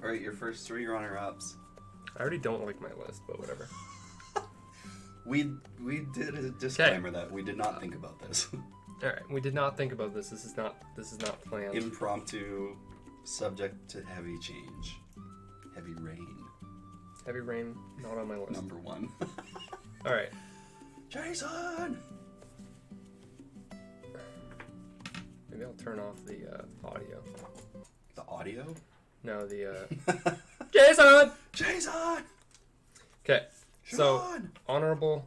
All right, your first 3 runner-ups. I already don't like my list, but whatever. We did a disclaimer that we did not think about this. All right, we did not think about this. This is not planned. Impromptu, subject to heavy change, heavy rain. Heavy rain, not on my list. Number 1. All right, Jason. maybe I'll turn off the audio. The audio? No, the Jason. Jason. Okay, so Sean! honorable.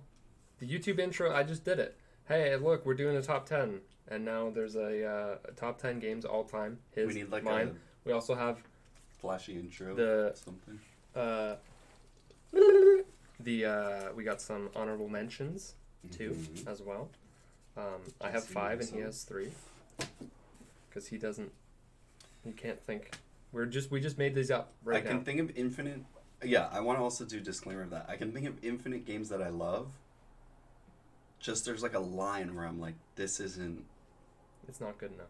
The YouTube intro, I just did it. Hey, look, we're doing a top 10, and now there's a top 10 games all time. His, We need like mine. a We also have flashy intro. Something. We got some honorable mentions too as well. I have 5 and he has 3 because he can't think. We just made these up right now. I can think of infinite. Yeah, I want to also do disclaimer of that. I can think of infinite games that I love. Just there's like a line where I'm like, this isn't. It's not good enough.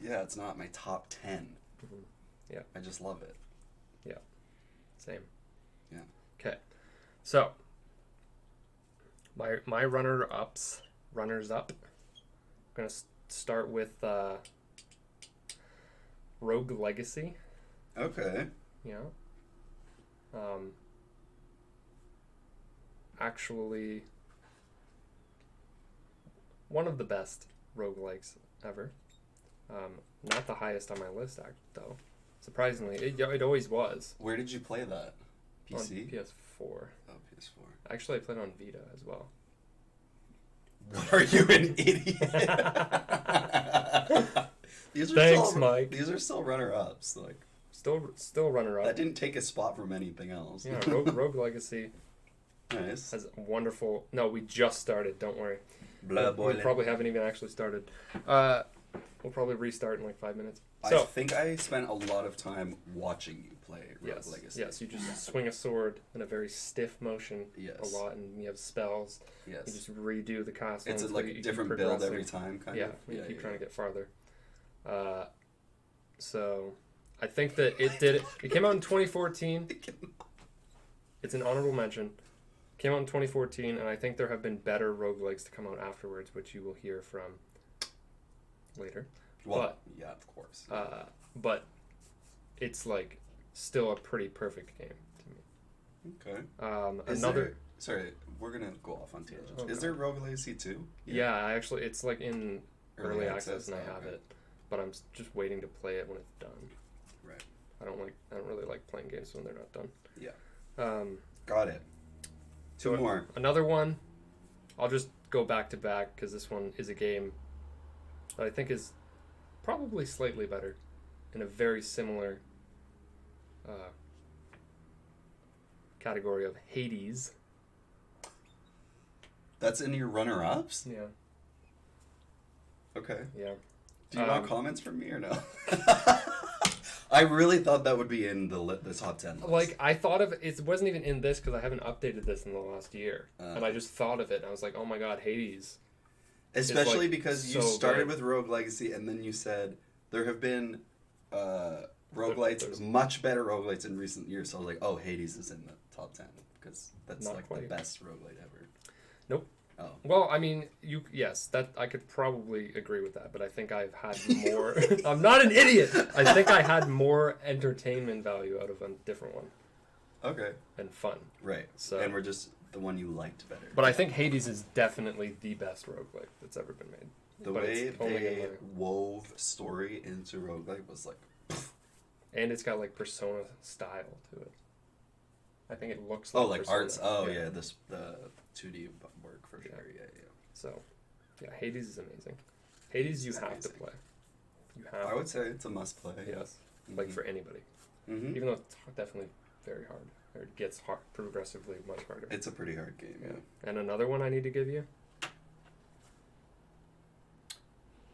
Yeah, it's not my top 10. Mm-hmm. Yeah. I just love it. Yeah. Same. Yeah. Okay. So my runners up. I'm gonna start with Rogue Legacy. Okay. Yeah. Actually, one of the best roguelikes ever. Not the highest on my list, though. Surprisingly, it always was. Where did you play that? PC? On PS4. Oh, PS4. Actually, I played on Vita as well. What are you, an idiot? Thanks, Mike. These are still runner-ups. Like, still runner-up. that didn't take a spot from anything else. Yeah, Rogue Legacy Nice. has wonderful... No, we just started. Don't worry. Blood We boiling. probably haven't even actually started. We'll probably restart in like 5 minutes. I So, think I spent a lot of time watching you play Rogue Legacy. yes, you just swing a sword in a very stiff motion Yes. a lot, and you have spells. You Yes. just redo the castle. It's until like you a keep different build every progressing. time, kind Yeah, of. you keep trying to get farther. So, I think that it came out in 2014. It's an honorable mention. Came out in 2014, and I think there have been better roguelikes to come out afterwards, which you will hear from later. Well, yeah, of course. But it's like still a pretty perfect game to me. Okay. Sorry, we're gonna go off on tangents. Okay. Is there Rogue Legacy 2? Yeah, I actually, it's like in early access, and I have okay. it, but I'm just waiting to play it when it's done. Right. I don't really like playing games when they're not done. Yeah. Got it. Two more. Another one. I'll just go back to back because this one is a game that I think is probably slightly better in a very similar category of Hades. That's in your runner-ups? Yeah. Okay. Yeah. Do you want comments from me or no? I really thought that would be in the top 10 list. Like, I thought of it wasn't even in this because I haven't updated this in the last year. And I just thought of it, and I was like, oh my god, Hades. Especially like because you so started good. with Rogue Legacy, and then you said there have been roguelites, There's- much better roguelites in recent years. So I was like, oh, Hades is in the top 10 because that's Not like quite. the best roguelite ever. Nope. Oh. Well, I mean, yes, that I could probably agree with that, but I think I've had more. I'm not an idiot. I think I had more entertainment value out of a different one Okay. and fun. Right. So- and we're just the one you liked better. But I think Hades is definitely the best roguelike that's ever been made. The But way it's only in they there. wove story into roguelike was like, And it's got like Persona style to it. I think it looks like like Persona. arts. Oh yeah, the 2D work for sure. Yeah, yeah. So, yeah, Hades is amazing. Hades you It's have amazing. to play. You have I would say it's a must play. Yes. Like for anybody. Mm-hmm. Even though it's definitely very hard. Or it gets hard, progressively much harder. It's a pretty hard game. Yeah. And another one I need to give you.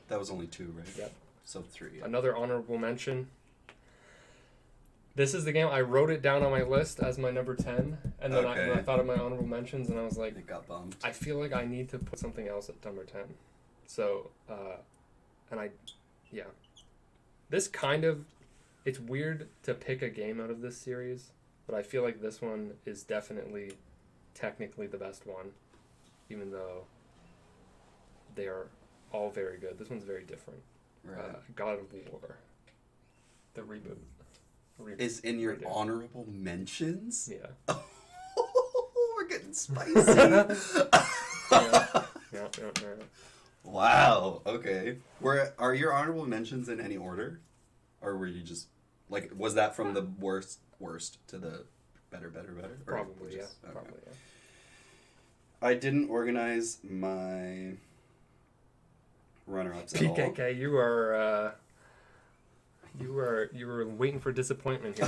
That was only 2, right? Yep. So 3. Yeah. Another honorable mention. This is the game, I wrote it down on my list as my number 10. And then Okay. I thought of my honorable mentions and I was like, It got bumped. I feel like I need to put something else at number 10. So, This kind of It's weird to pick a game out of this series, but I feel like this one is definitely technically the best one, even though they are all very good. This one's very different. Right. God of War, the reboot. Is in your honorable mentions? Yeah. Oh, we're getting spicy. Yeah. Wow. Okay. Are your honorable mentions in any order, or were you just like was that from the worst to the better? Or Probably, just, yeah. okay. Probably, yeah. I didn't organize my runner-ups at all. PKK, you were waiting for disappointment here.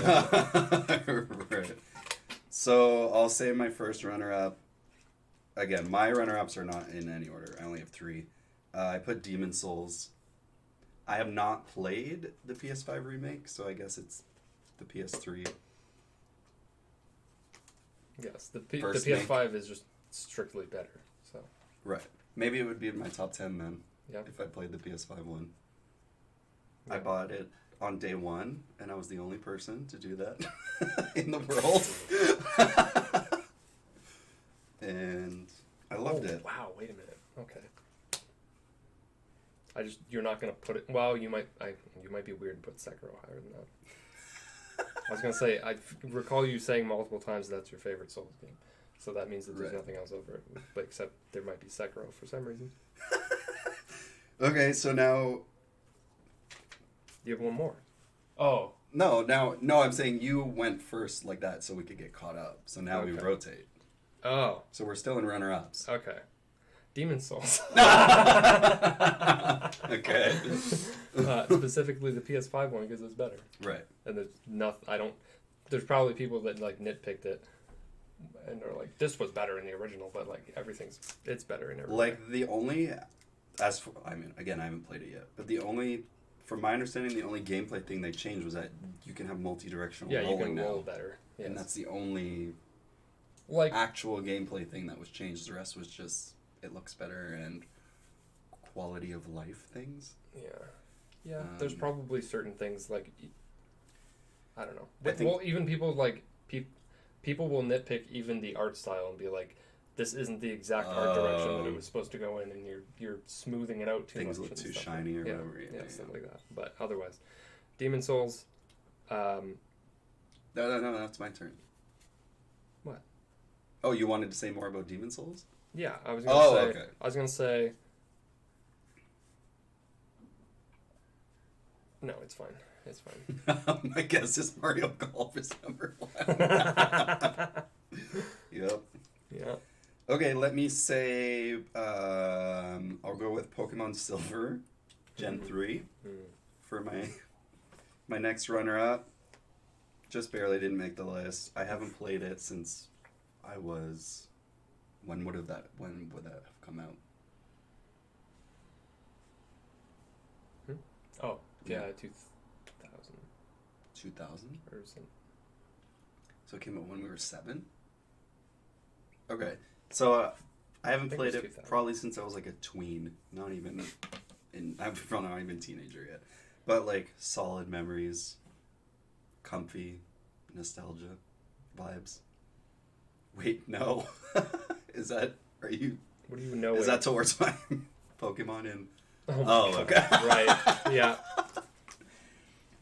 Right. So I'll say my first runner-up. Again, my runner-ups are not in any order. I only have 3. I put Demon Souls. I have not played the PS5 remake, so I guess it's the PS3. Yes, the PS5 is just strictly better. So. Right. Maybe it would be in my top 10 then. Yeah. If I played the PS5 one. Yeah. I bought it on day 1, and I was the only person to do that in the world. And I loved it. Wow, wait a minute. Okay. You're not gonna put it. Well, you might be weird and put Sekiro higher than that. I was gonna say I recall you saying multiple times that's your favorite Souls game, so that means that there's nothing else over it, but except there might be Sekiro for some reason. Okay, so now You have one more. Oh. no, I'm saying you went first like that so we could get caught up. So now we rotate. Oh. So we're still in runner-ups. Okay. Demon Souls. Okay. Specifically the PS5 one because it's better. Right. And there's probably people that like nitpicked it and are like, this was better in the original, but like it's better in everything. Like the only, again, I haven't played it yet, but from my understanding, the only gameplay thing they changed was that you can have multi-directional rolling you can roll now. better. Yes. And that's the only like actual gameplay thing that was changed. The rest was just, it looks better and quality of life things. Yeah. There's probably certain things like, I don't know. Even people like, people will nitpick even the art style and be like, this isn't the exact art direction that it was supposed to go in, and you're smoothing it out too much. Things look too shiny or whatever. Yeah, stuff like that. But otherwise, Demon Souls. No, that's my turn. What? Oh, you wanted to say more about Demon Souls? Yeah, I was gonna say. Okay. I was gonna say. No, it's fine. It's fine. My guess is Mario Golf is number 1. Yep. Yeah. Okay, let me say I'll go with Pokemon Silver, Gen 3, for my next runner-up. Just barely didn't make the list. I haven't played it since I was... When would that have come out? Oh, yeah, 2000. 2000? Or something. So it came out when we were 7? Okay. So I haven't played it probably since I was like a tween. I'm not even teenager yet. But like solid memories, comfy, nostalgia, vibes. Wait, no. What do you know? Is that towards my Pokemon in? Oh, okay. Right. Yeah.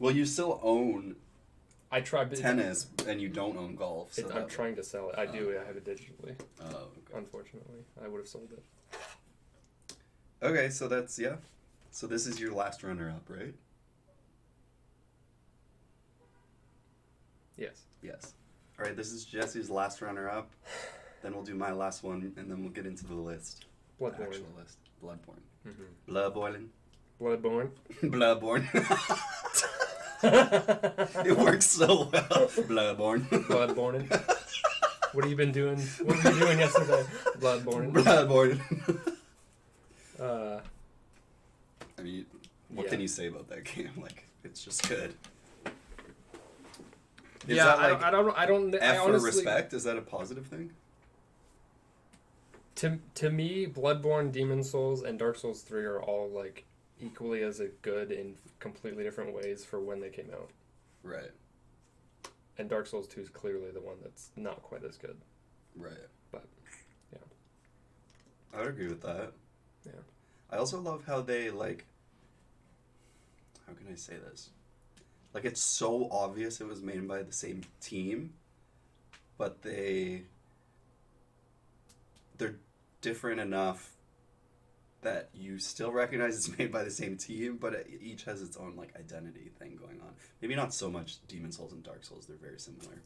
Well, you still own I tried tennis and you don't own golf. So I'm trying to sell it. I do. I have it digitally. Oh, okay. Unfortunately, I would have sold it. Okay, so that's So this is your last runner-up, right? Yes. Yes. All right, this is Jesse's last runner-up. Then we'll do my last one, and then we'll get into the list. Bloodborne. The actual list. Bloodborne. Mm-hmm. Blood boiling. Bloodborne. Bloodborne. It works so well. Bloodborne. Bloodborne. What have you been doing? What were you doing yesterday? Bloodborne. Bloodborne. I mean, what can you say about that game? Like, it's just good. Is that like I don't. F I honestly, for respect? Is that a positive thing? To me, Bloodborne, Demon Souls, and Dark Souls 3 are all like equally as good in completely different ways for when they came out. Right. And Dark Souls 2 is clearly the one that's not quite as good. Right. But, yeah. I would agree with that. Yeah. I also love how they, like... How can I say this? Like, it's so obvious it was made by the same team, but they're different enough that you still recognize it's made by the same team, but it each has its own, like, identity thing going on. Maybe not so much Demon Souls and Dark Souls, they're very similar.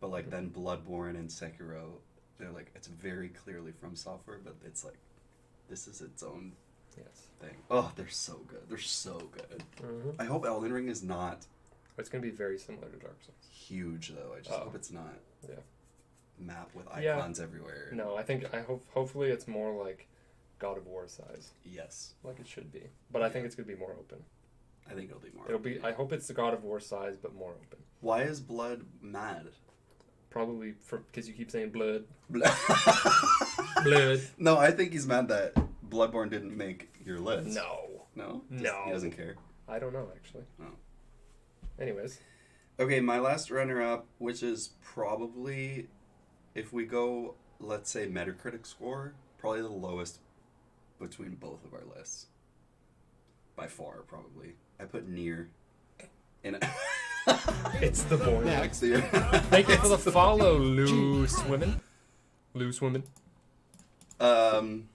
But, like, then Bloodborne and Sekiro, they're, like, it's very clearly from software, but it's, like, this is its own thing. Oh, they're so good. They're so good. Mm-hmm. I hope Elden Ring is not... It's going to be very similar to Dark Souls. Huge, though. I just hope it's not. Yeah. Map with icons everywhere. No, hopefully it's more like God of War size. Yes. Like it should be. But I think it's going to be more open. I think it'll be more open. I hope it's the God of War size, but more open. Why is Blood mad? Probably because you keep saying blood. Blood. Blood. No, I think he's mad that Bloodborne didn't make your list. No. No? No. He doesn't care. I don't know, actually. Oh. Anyways. Okay, my last runner-up, which is probably, if we go, let's say, Metacritic score, probably the lowest between both of our lists. By far, probably. I put Nier in a... It's the boy. Next. Thank you for the follow, Loose Women. Loose Women. How's it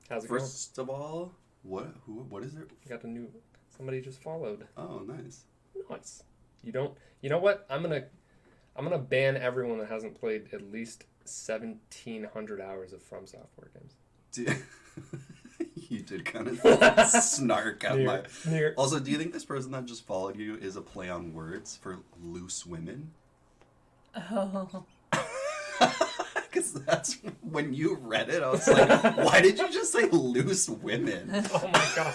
going? First of all, what is there? Got a new... Somebody just followed. Oh, nice. Nice. You know what? I'm gonna ban everyone that hasn't played at least 1,700 hours of From Software games. You did kind of snark at my... Near. Also, do you think this person that just followed you is a play on words for loose women? Oh. Because that's when you read it, I was like, why did you just say loose women? Oh my god.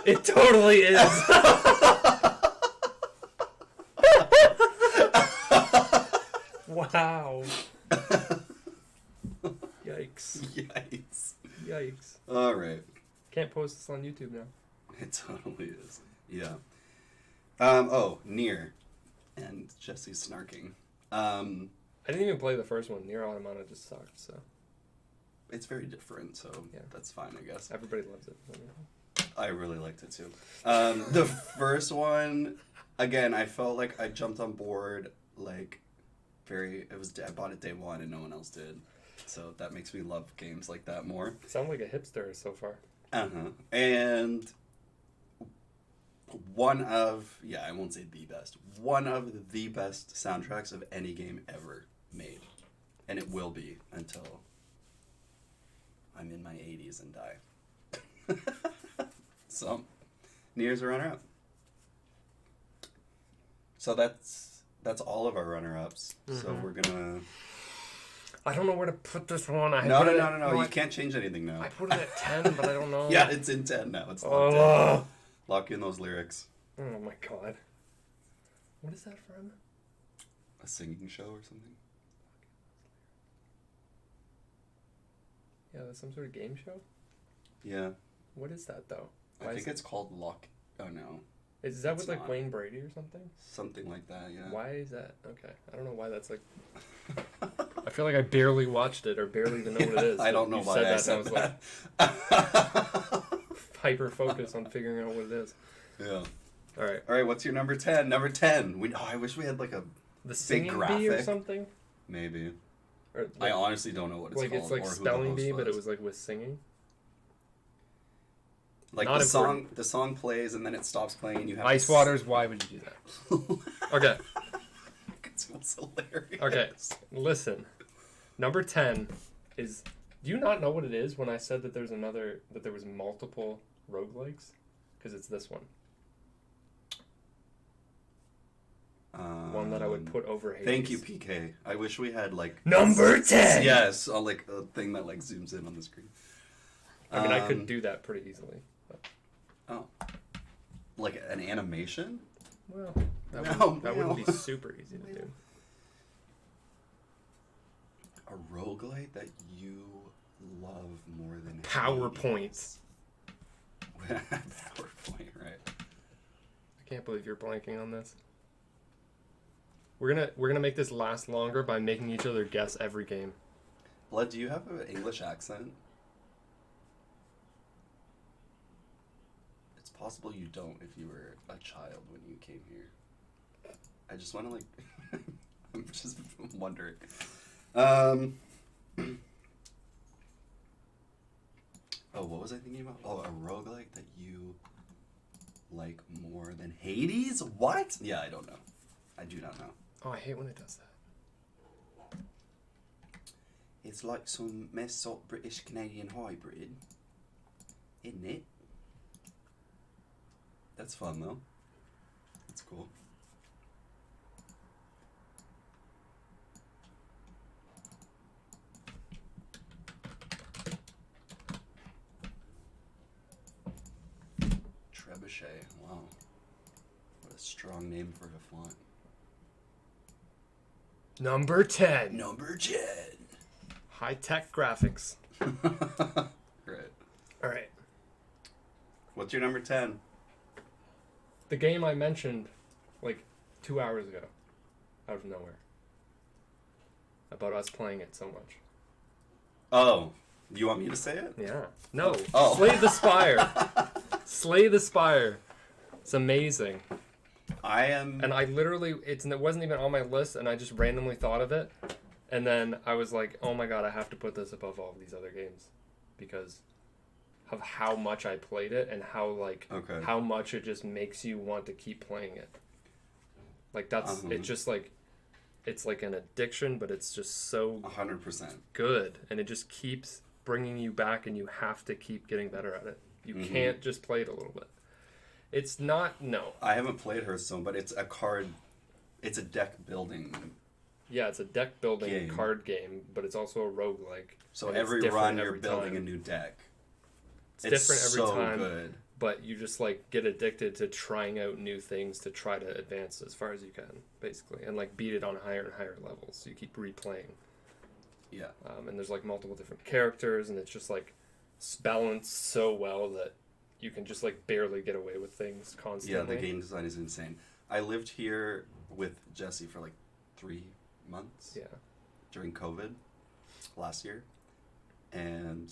It totally is. Wow. Yikes. Yikes. Yikes. All right. Can't post this on YouTube now. It totally is. Yeah. Nier. And Jesse's snarking. I didn't even play the first one. Nier Automata just sucked, so. It's very different, so yeah. That's fine, I guess. Everybody loves it. I really liked it, too. The first one, again, I felt like I jumped on board, like, I bought it day one and no one else did. So that makes me love games like that more. Sound like a hipster so far. Uh-huh. And I won't say the best, one of the best soundtracks of any game ever made. And it will be until I'm in my 80s and die. So, Nier's a runner-up. So that's all of our runner-ups. Mm-hmm. So we're gonna... I don't know where to put this one. No. You can't change anything now. I put it at 10, but I don't know. Yeah, it's in 10 now. It's locked in. Lock in those lyrics. Oh my god. What is that from? A singing show or something? Yeah, that's some sort of game show? Yeah. What is that, though? I think it's called Lock... Oh, no. Is that with, like, Wayne Brady or something? Something like that, yeah. Why is that? Okay. I don't know why that's, like... I feel like I barely watched it or barely even know what it is. I don't know why I said that. Like, hyper-focused on figuring out what it is. Yeah. All right. All right, what's your number 10? Number 10. I wish we had, like, a the singing bee or something? Maybe. Or, like, I honestly don't know what it's called. Like, it's like spelling bee, but it was, like, with singing? Like, Not the song plays, and then it stops playing, and you have Ice Waters, why would you do that? Okay. Because it was hilarious. Okay, listen. Number 10 is... Do you not know what it is when I said that that there was multiple roguelikes? Because it's this one. One that I would put over Hades. Thank you, PK. I wish we had, like... Number 10! Yes, like, a thing that, like, zooms in on the screen. I mean, I could do that pretty easily. But. Oh. Like an animation? Well, that wouldn't be super easy to do. A roguelite that you love more than PowerPoint. PowerPoint, right. I can't believe you're blanking on this. We're gonna make this last longer by making each other guess every game. Blood, do you have an English accent? It's possible you don't if you were a child when you came here. I just want to like... I'm just wondering. Oh, what was I thinking about? Oh, a roguelike that you like more than Hades? What? Yeah, I don't know. I do not know. Oh, I hate when it does that. It's like some messed up British-Canadian hybrid, isn't it? That's fun, though. That's cool. Trebuchet, wow. What a strong name for a font. Number 10. Number 10. High-tech graphics. Right. All right. What's your number 10? The game I mentioned like 2 hours ago, out of nowhere. About us playing it so much. Oh, do you want me to say it? Yeah. No. Oh. Slay the Spire. Slay the Spire. It's amazing. And I literally, it wasn't even on my list, and I just randomly thought of it. And then I was like, oh my god, I have to put this above all of these other games. Because of how much I played it, and how, like, how much it just makes you want to keep playing it. Like, that's, it's just like, it's like an addiction, but it's just so 100% good. And it just keeps bringing you back, and you have to keep getting better at it. You can't just play it a little bit. It's not, no. I haven't played Hearthstone, but it's a deck building. Yeah, it's a deck building card game, but it's also a roguelike. So every run you're building a new deck. It's different every so time. Good. But you just like get addicted to trying out new things to try to advance as far as you can, basically, and like beat it on higher and higher levels. So you keep replaying. Yeah. And there's like multiple different characters, and it's just like balanced so well that you can just like barely get away with things constantly. Yeah, the game design is insane. I lived here with Jesse for like 3 months. Yeah. During COVID last year. And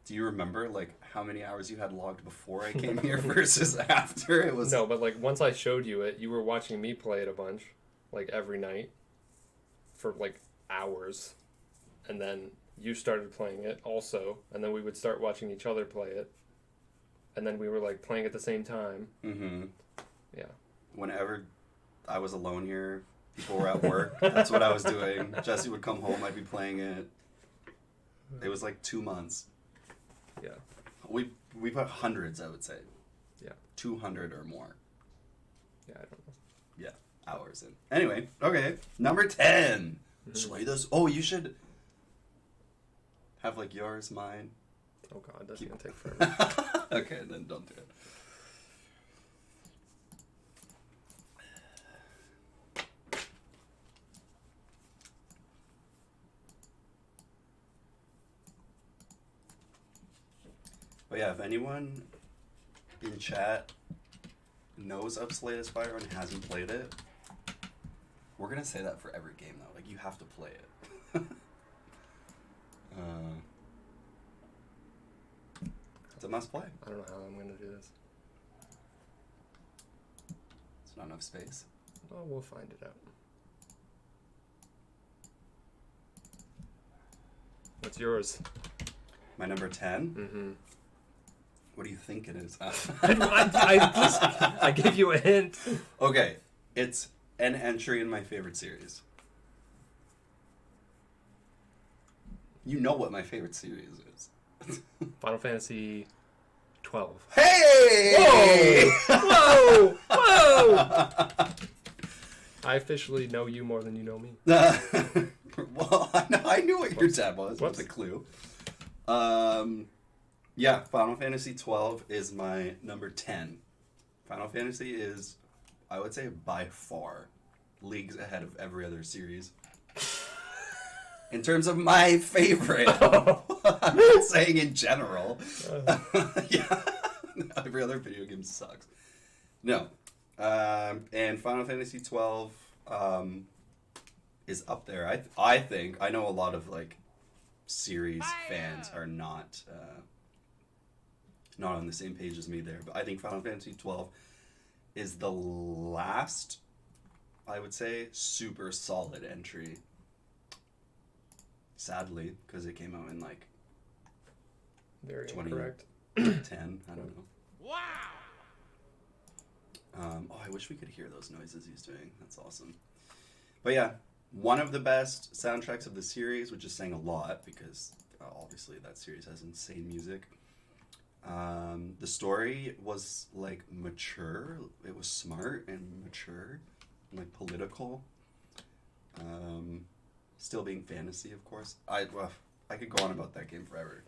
do you remember like how many hours you had logged before I came here versus after? It was No, but like once I showed you it, you were watching me play it a bunch, like every night for like hours. And then you started playing it also, and then we would start watching each other play it. And then we were like playing at the same time. Mm-hmm. Yeah. Whenever I was alone here, people were at work. That's what I was doing. Jesse would come home. I'd be playing it. It was like 2 months. Yeah. We put hundreds, I would say. Yeah. 200 or more. Yeah, I don't know. Yeah, hours in. Anyway, okay. Number 10. Slay this. Oh, you should have like yours, mine. Oh god, that's gonna take forever. Okay, then don't do it. But yeah, if anyone in chat knows of Slay the Spire and hasn't played it, we're gonna say that for every game though. Like, you have to play it. It's a must play. I don't know how I'm gonna do this. It's not enough space. Well, we'll find it out. What's yours? My number 10? Mm-hmm. What do you think it is? I gave you a hint. Okay, it's an entry in my favorite series. You know what my favorite series is. Final Fantasy 12. Hey! Whoa! Whoa! I officially know you more than you know me. Well, I knew what your tab was. What's the clue? Yeah, Final Fantasy 12 is my number 10. Final Fantasy is, I would say, by far, leagues ahead of every other series. In terms of my favorite. I'm not saying in general. Yeah. Every other video game sucks. No. And Final Fantasy 12 is up there. I think I know a lot of like series fans are not on the same page as me there, but I think Final Fantasy 12 is the last, I would say, super solid entry. Sadly, because it came out in like Very 2010. incorrect. I don't know. Wow. I wish we could hear those noises he's doing. That's awesome. But yeah, one of the best soundtracks of the series, which is saying a lot because obviously that series has insane music. The story was like mature. It was smart and mature, and, like political. Still being fantasy, of course. I could go on about that game forever.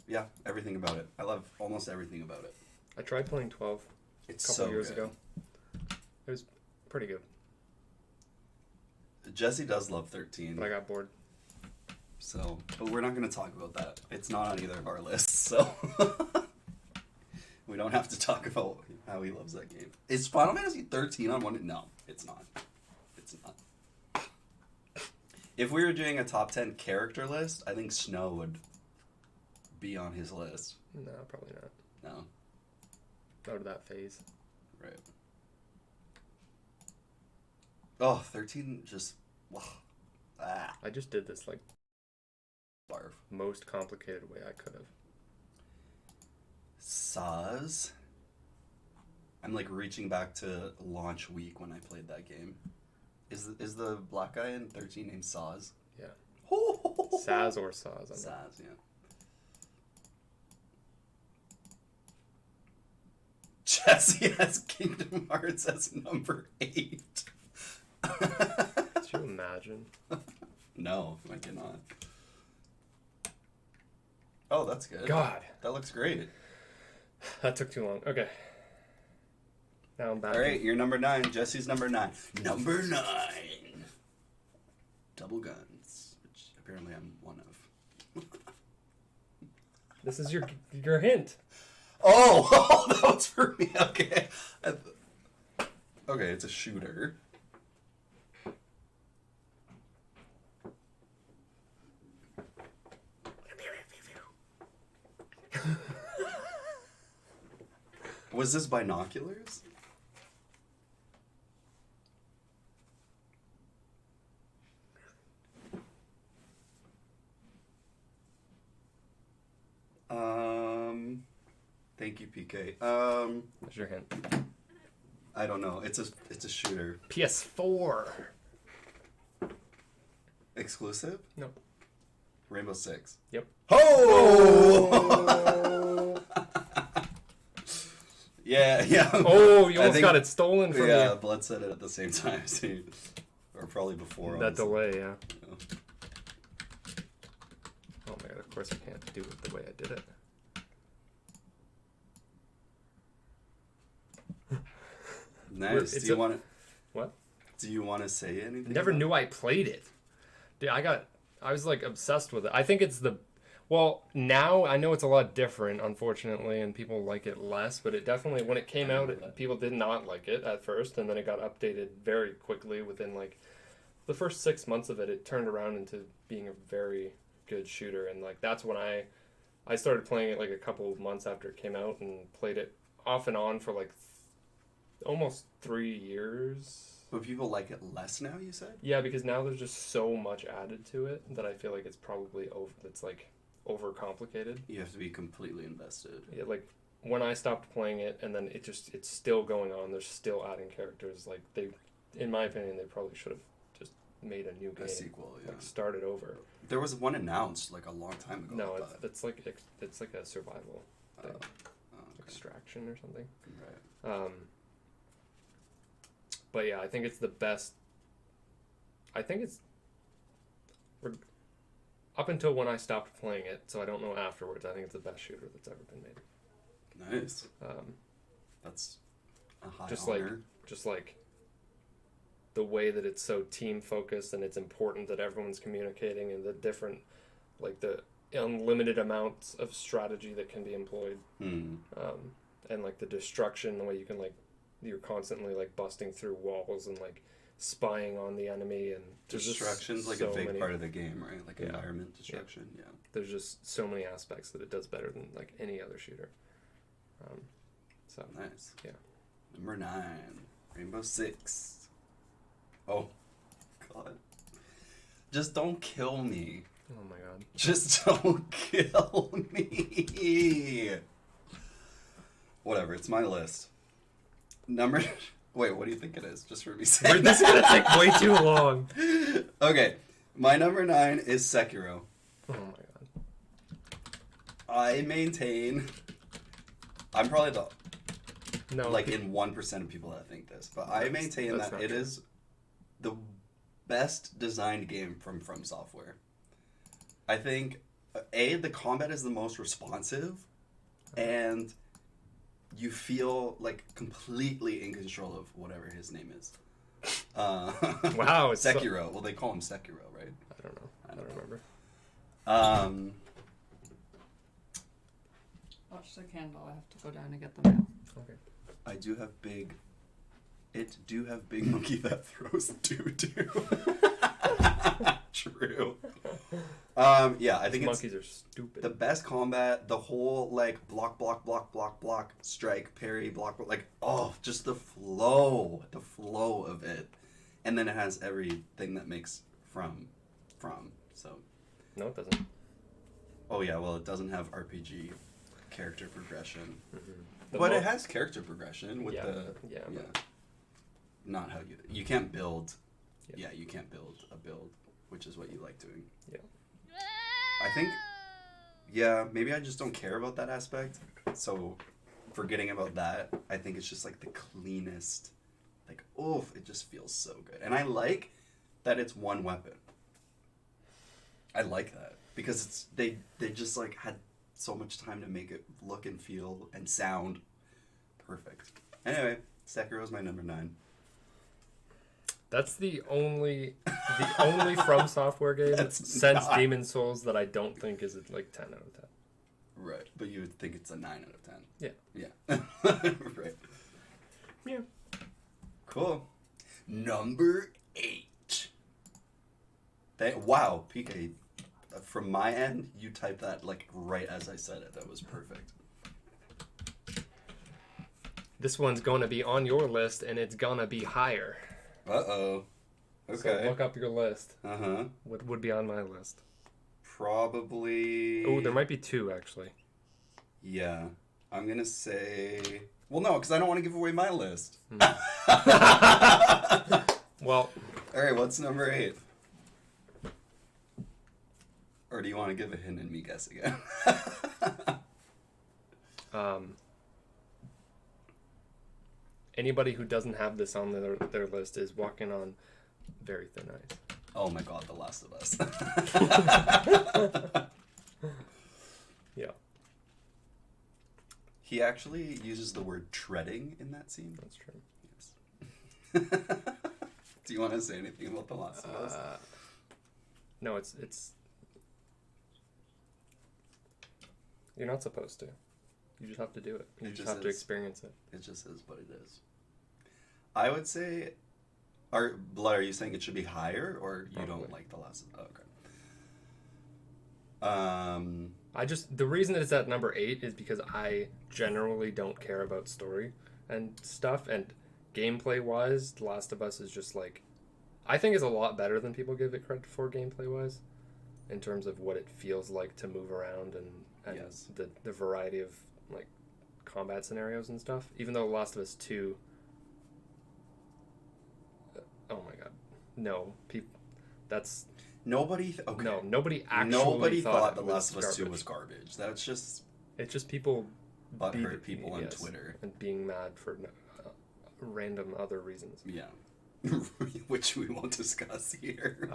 Yeah, everything about it. I love almost everything about it. I tried playing 12 a couple years ago. It was pretty good. Jesse does love 13. But I got bored. So, but we're not going to talk about that. It's not on either of our lists, so we don't have to talk about how he loves that game. Is Final Fantasy 13 on one? No, it's not. It's not. If we were doing a top 10 character list, I think Snow would be on his list. No, probably not. No. Out of that phase. Right. Oh, 13 just... I just did this like barf. most complicated way I could have. Saz. I'm like reaching back to launch week when I played that game. Is the black guy in 13 named Saz? Yeah. Saz or Saz. Saz, yeah. Jesse has Kingdom Hearts as number 8. Could you imagine? No, I cannot. Oh, that's good. God. That looks great. That took too long. Okay. Now I'm back. All right, you're number 9. Jesse's number 9. Number 9. Double Guns, which apparently I'm one of. This is your hint. Oh, that was for me. Okay. Okay, it's a shooter. Was this Binoculars? Thank you, PK. That's your hint. I don't know. It's a shooter. PS4. Exclusive? No. Rainbow Six. Yep. Oh! Yeah. Oh, you almost got it stolen from you. Yeah, Blood said it at the same time, too. Or probably before. That honestly. delay, yeah. Oh my god, of course I can't do it the way I did it. Nice. Do you want to... What? Do you want to say anything? I never about knew I played it. Dude, I was like obsessed with it. I think it's well, now I know it's a lot different, unfortunately, and people like it less, but it definitely, when it came out, people did not like it at first, and then it got updated very quickly within like the first 6 months of it. It turned around into being a very good shooter, and like that's when I started playing it like a couple of months after it came out and played it off and on for like almost 3 years. But people like it less now, you said? Yeah, because now there's just so much added to it that I feel like it's probably overcomplicated. You have to be completely invested. Yeah, like when I stopped playing it, and then it's still going on. They're still adding characters. Like in my opinion, they probably should have just made a new game, a sequel. Yeah, like started over. There was one announced like a long time ago. No, it's like a survival thing, okay. extraction or something. Right. But yeah, I think it's the best. I think it's up until when I stopped playing it, so I don't know afterwards. I think it's the best shooter that's ever been made. Nice. That's a high honor. Just like the way that it's so team focused, and it's important that everyone's communicating, and the different, like the unlimited amounts of strategy that can be employed. And and like the destruction, the way you can like you're constantly like busting through walls and like spying on the enemy, and destruction's like a big part of the game, right? Like environment destruction. Yeah. There's just so many aspects that it does better than like any other shooter. So nice. Yeah. Number 9, Rainbow Six. Oh, God. Just don't kill me. Oh my God. Just don't kill me. Whatever, it's my list. Wait, what do you think it is? Just for me saying. This is gonna take way too long. Okay, my number 9 is Sekiro. Oh my God. I maintain. I'm probably like in 1% of people that think this, but I maintain that it is the best designed game from Software. I think the combat is the most responsive, and you feel like completely in control of whatever his name is. Wow, it's Sekiro. Well, they call him Sekiro, right? I don't know. I don't remember. Watch the candle. I have to go down and get the mail. Okay. I do have big. It do have big monkey that throws doo-doo. True. Yeah, I think monkeys are stupid. The best combat, the whole like block, strike, parry, block, like just the flow of it, and then it has everything that makes from. So. No, it doesn't. Oh yeah, well it doesn't have RPG character progression, Mm-hmm. but it has character progression with yeah. Not how you can't build. Yeah, you can't build a build, which is what you like doing. Yeah. I think, yeah, maybe I just don't care about that aspect. So, forgetting about that, I think it's just like the cleanest. Like, it just feels so good. And I like that it's one weapon. I like that because it's they just like had so much time to make it look and feel and sound perfect. Anyway, Sekiro's my number 9. That's the only From Software game since Demon's Souls that I don't think is like 10 out of 10. Right, but you would think it's a 9 out of 10. Yeah. Yeah. Right. Yeah. Cool. Number 8. Wow, PK. From my end, you typed that like right as I said it. That was perfect. This one's gonna be on your list, and it's gonna be higher. Uh-oh. Okay. So look up your list. Uh-huh. What would be on my list? Probably... Oh, there might be 2, actually. Yeah. I'm gonna say... Well, no, because I don't want to give away my list. Well... Alright, what's number 8? Or do you want to give a hint and me guess again? Anybody who doesn't have this on their list is walking on very thin ice. Oh my God, The Last of Us. Yeah. He actually uses the word treading in that scene. That's true. Yes. Do you want to say anything about The Last of Us? No, it's... You're not supposed to. You just have to do it. You just have to experience it. It just is what it is. I would say... Blood, are you saying it should be higher, or you don't like The Last of Us? Oh, okay. The reason that it's at number 8 is because I generally don't care about story and stuff, and gameplay-wise, The Last of Us is just like... I think it's a lot better than people give it credit for gameplay-wise, in terms of what it feels like to move around and yes. the variety of like combat scenarios and stuff. Even though Last of Us 2, oh my God, no, that's nobody. Okay. No, nobody actually thought The Last of Us 2 was garbage. That's just it's just people butthurt people on Twitter and being mad for random other reasons. Yeah, which we won't discuss here.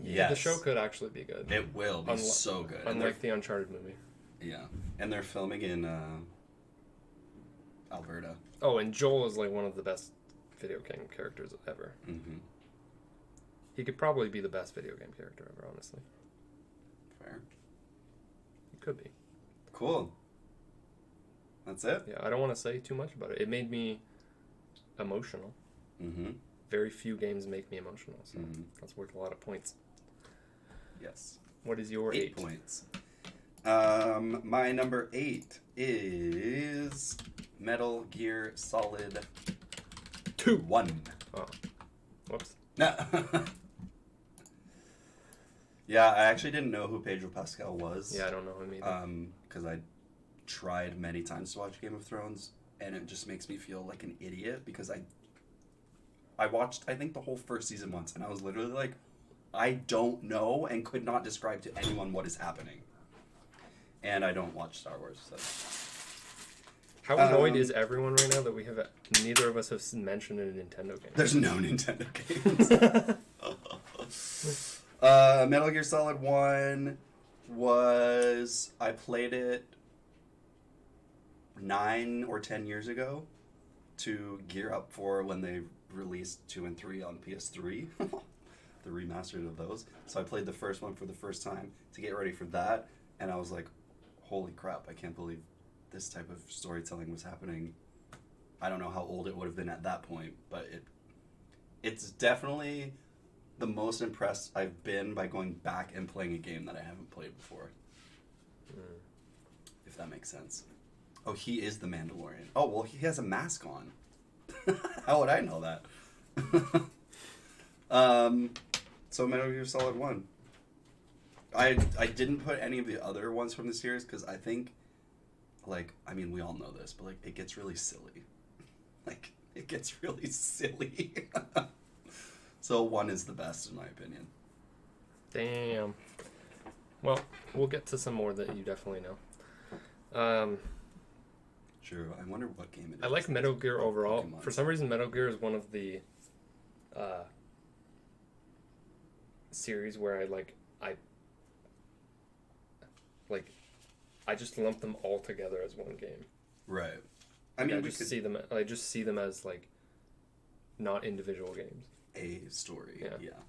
Yeah, the show could actually be good. It will be so good. Unlike the Uncharted movie. Yeah. And they're filming in Alberta. Oh, and Joel is like one of the best video game characters ever. Mm-hmm. He could probably be the best video game character ever, honestly. Fair. It could be. Cool. That's it? Yeah, I don't want to say too much about it. It made me emotional. Mm-hmm. Very few games make me emotional, so Mm-hmm. that's worth a lot of points. Yes. What is your 8 points. My number 8 is Metal Gear Solid 1. Oh. Whoops. Yeah, I actually didn't know who Pedro Pascal was. Yeah, I don't know him either. Because I tried many times to watch Game of Thrones, and it just makes me feel like an idiot because I watched, I think, the whole first season once, and I was literally like, I don't know, and could not describe to anyone what is happening. And I don't watch Star Wars, so... How annoyed is everyone right now that we have neither of us have mentioned a Nintendo game? There's no Nintendo games. Metal Gear Solid 1 was... I played it 9 or 10 years ago to gear up for when they released 2 and 3 on PS3. The remastered of those. So I played the first one for the first time to get ready for that, and I was like, holy crap, I can't believe this type of storytelling was happening. I don't know how old it would have been at that point, but it's definitely the most impressed I've been by going back and playing a game that I haven't played before. If that makes sense. Oh, he is the Mandalorian. Oh, well, he has a mask on. How would I know that? So Metal Gear Solid 1. I didn't put any of the other ones from the series because I think, like, I mean, we all know this, but, like, it gets really silly. Like, it gets really silly. So 1 is the best, in my opinion. Damn. Well, we'll get to some more that you definitely know. True. I wonder what game it is. I like Metal Gear overall. Pokemon. For some reason, Metal Gear is one of the series where I just lump them all together as one game. Right. I mean, I just see them as like not individual games. A story. Yeah.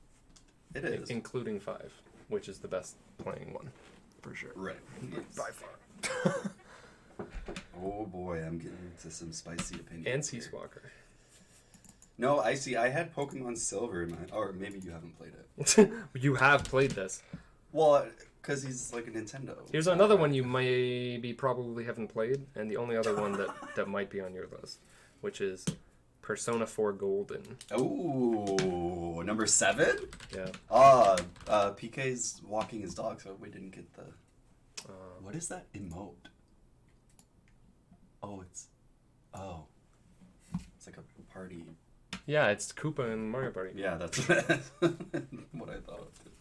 It is. Including 5, which is the best playing one, for sure. Right. Yes. By far. Oh boy, I'm getting into some spicy opinions. And here. Peace Walker. No, I see. I had Pokemon Silver in my... Or maybe you haven't played it. You have played this. Well, because he's like a Nintendo. Here's another one you probably haven't played, and the only other one that might be on your list, which is Persona 4 Golden. Oh, number 7? Yeah. PK's walking his dog, so we didn't get the... what is that emote? It's like a party. Yeah, it's Koopa and Mario Party. Yeah, that's what I thought of too.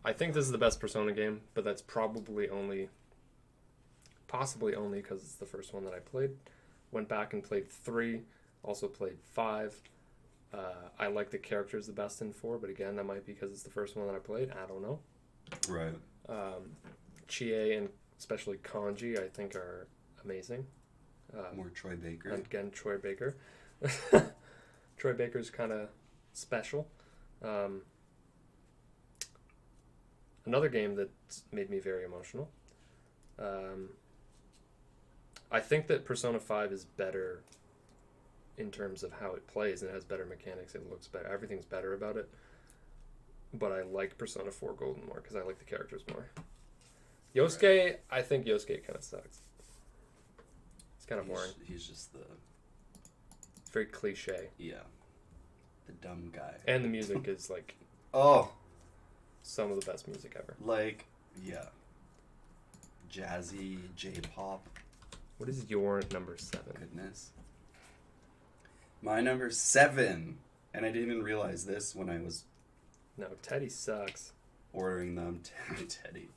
I think this is the best Persona game, but that's possibly only because it's the first one that I played. Went back and played 3, also played 5. I like the characters the best in 4, but again, that might be because it's the first one that I played. I don't know. Right. Chie and especially Kanji, I think, are amazing. More Troy Baker. And again, Troy Baker. Troy Baker's kind of special. Another game that made me very emotional. I think that Persona 5 is better in terms of how it plays, and it has better mechanics. It looks better. Everything's better about it. But I like Persona 4 Golden more because I like the characters more. Yosuke, right. I think Yosuke kind of sucks. It's kind of boring. He's just the... Very cliche. Yeah. The dumb guy. And the music is like... Oh! Some of the best music ever. Like, yeah. Jazzy, J-pop. What is your number 7? Goodness. My number 7, and I didn't even realize this when I was... No, Teddy sucks. Ordering them. Teddy.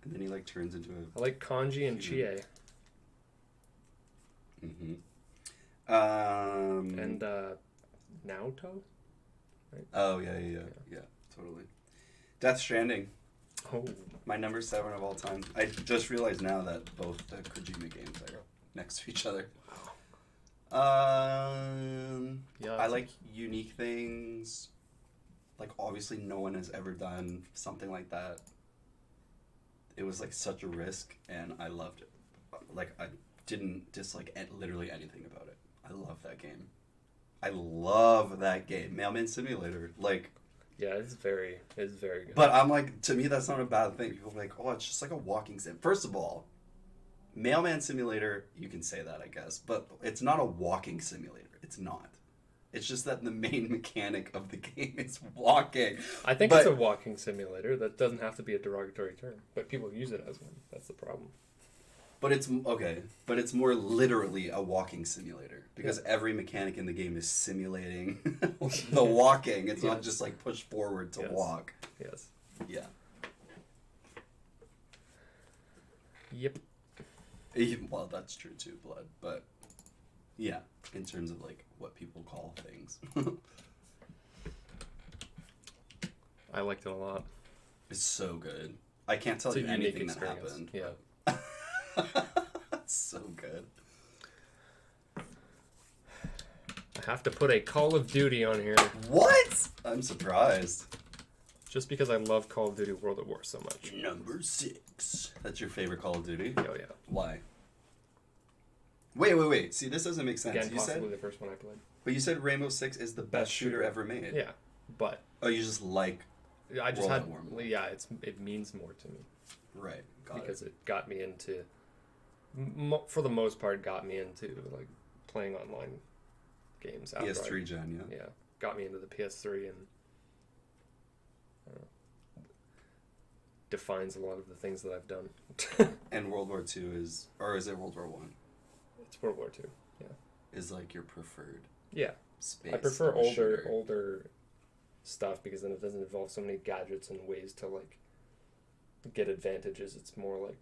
And then he, like, turns into a... I like Kanji and Chie. Mm-hmm. And, Naoto? Right? Oh, yeah, totally. Death Stranding. Oh. My number 7 of all time. I just realized now that both the Kojima games are next to each other. Yeah, I like unique things. Like, obviously no one has ever done something like that. it was like such a risk, and I loved it. Like, I didn't dislike literally anything about it. I love that game. I love that game. Mailman Simulator. Like, Yeah, it's very good. but I'm like, to me, that's not a bad thing. People are like, oh, it's just like a walking sim. First of all, Mailman Simulator, you can say that, I guess, but it's not a walking simulator. It's not. It's just that the main mechanic of the game is walking. I think it's a walking simulator. That doesn't have to be a derogatory term, but people use it as one. That's the problem. But it's okay. But it's more literally a walking simulator because every mechanic in the game is simulating the walking. It's not just like push forward to walk. Yes. Yeah. Yep. Well, that's true too, Blood. But yeah, in terms of like what people call things, I liked it a lot. it's so good. I can't tell you anything that happened. Yeah. It's so good. I have to put a Call of Duty on here What? I'm surprised. just because I love Call of Duty World at War so much. Number 6. That's your favorite Call of Duty? Oh yeah. Why? Wait. See, this doesn't make sense. Again, You possibly said, the first one I played. but you said Rainbow Six is the best shooter ever made. Yeah, but Oh, you just like I just World had at War more. yeah. it means more to me right. Got because it. it got me into for the most part got me into like playing online games. After PS3 gen, yeah. Yeah, got me into the PS3 and I don't know, defines a lot of the things that I've done. And World War II is, or is it World War One? It's World War II. Yeah. Is like your preferred Yeah. space. I prefer of a shooter. older stuff because then it doesn't involve so many gadgets and ways to like get advantages. It's more like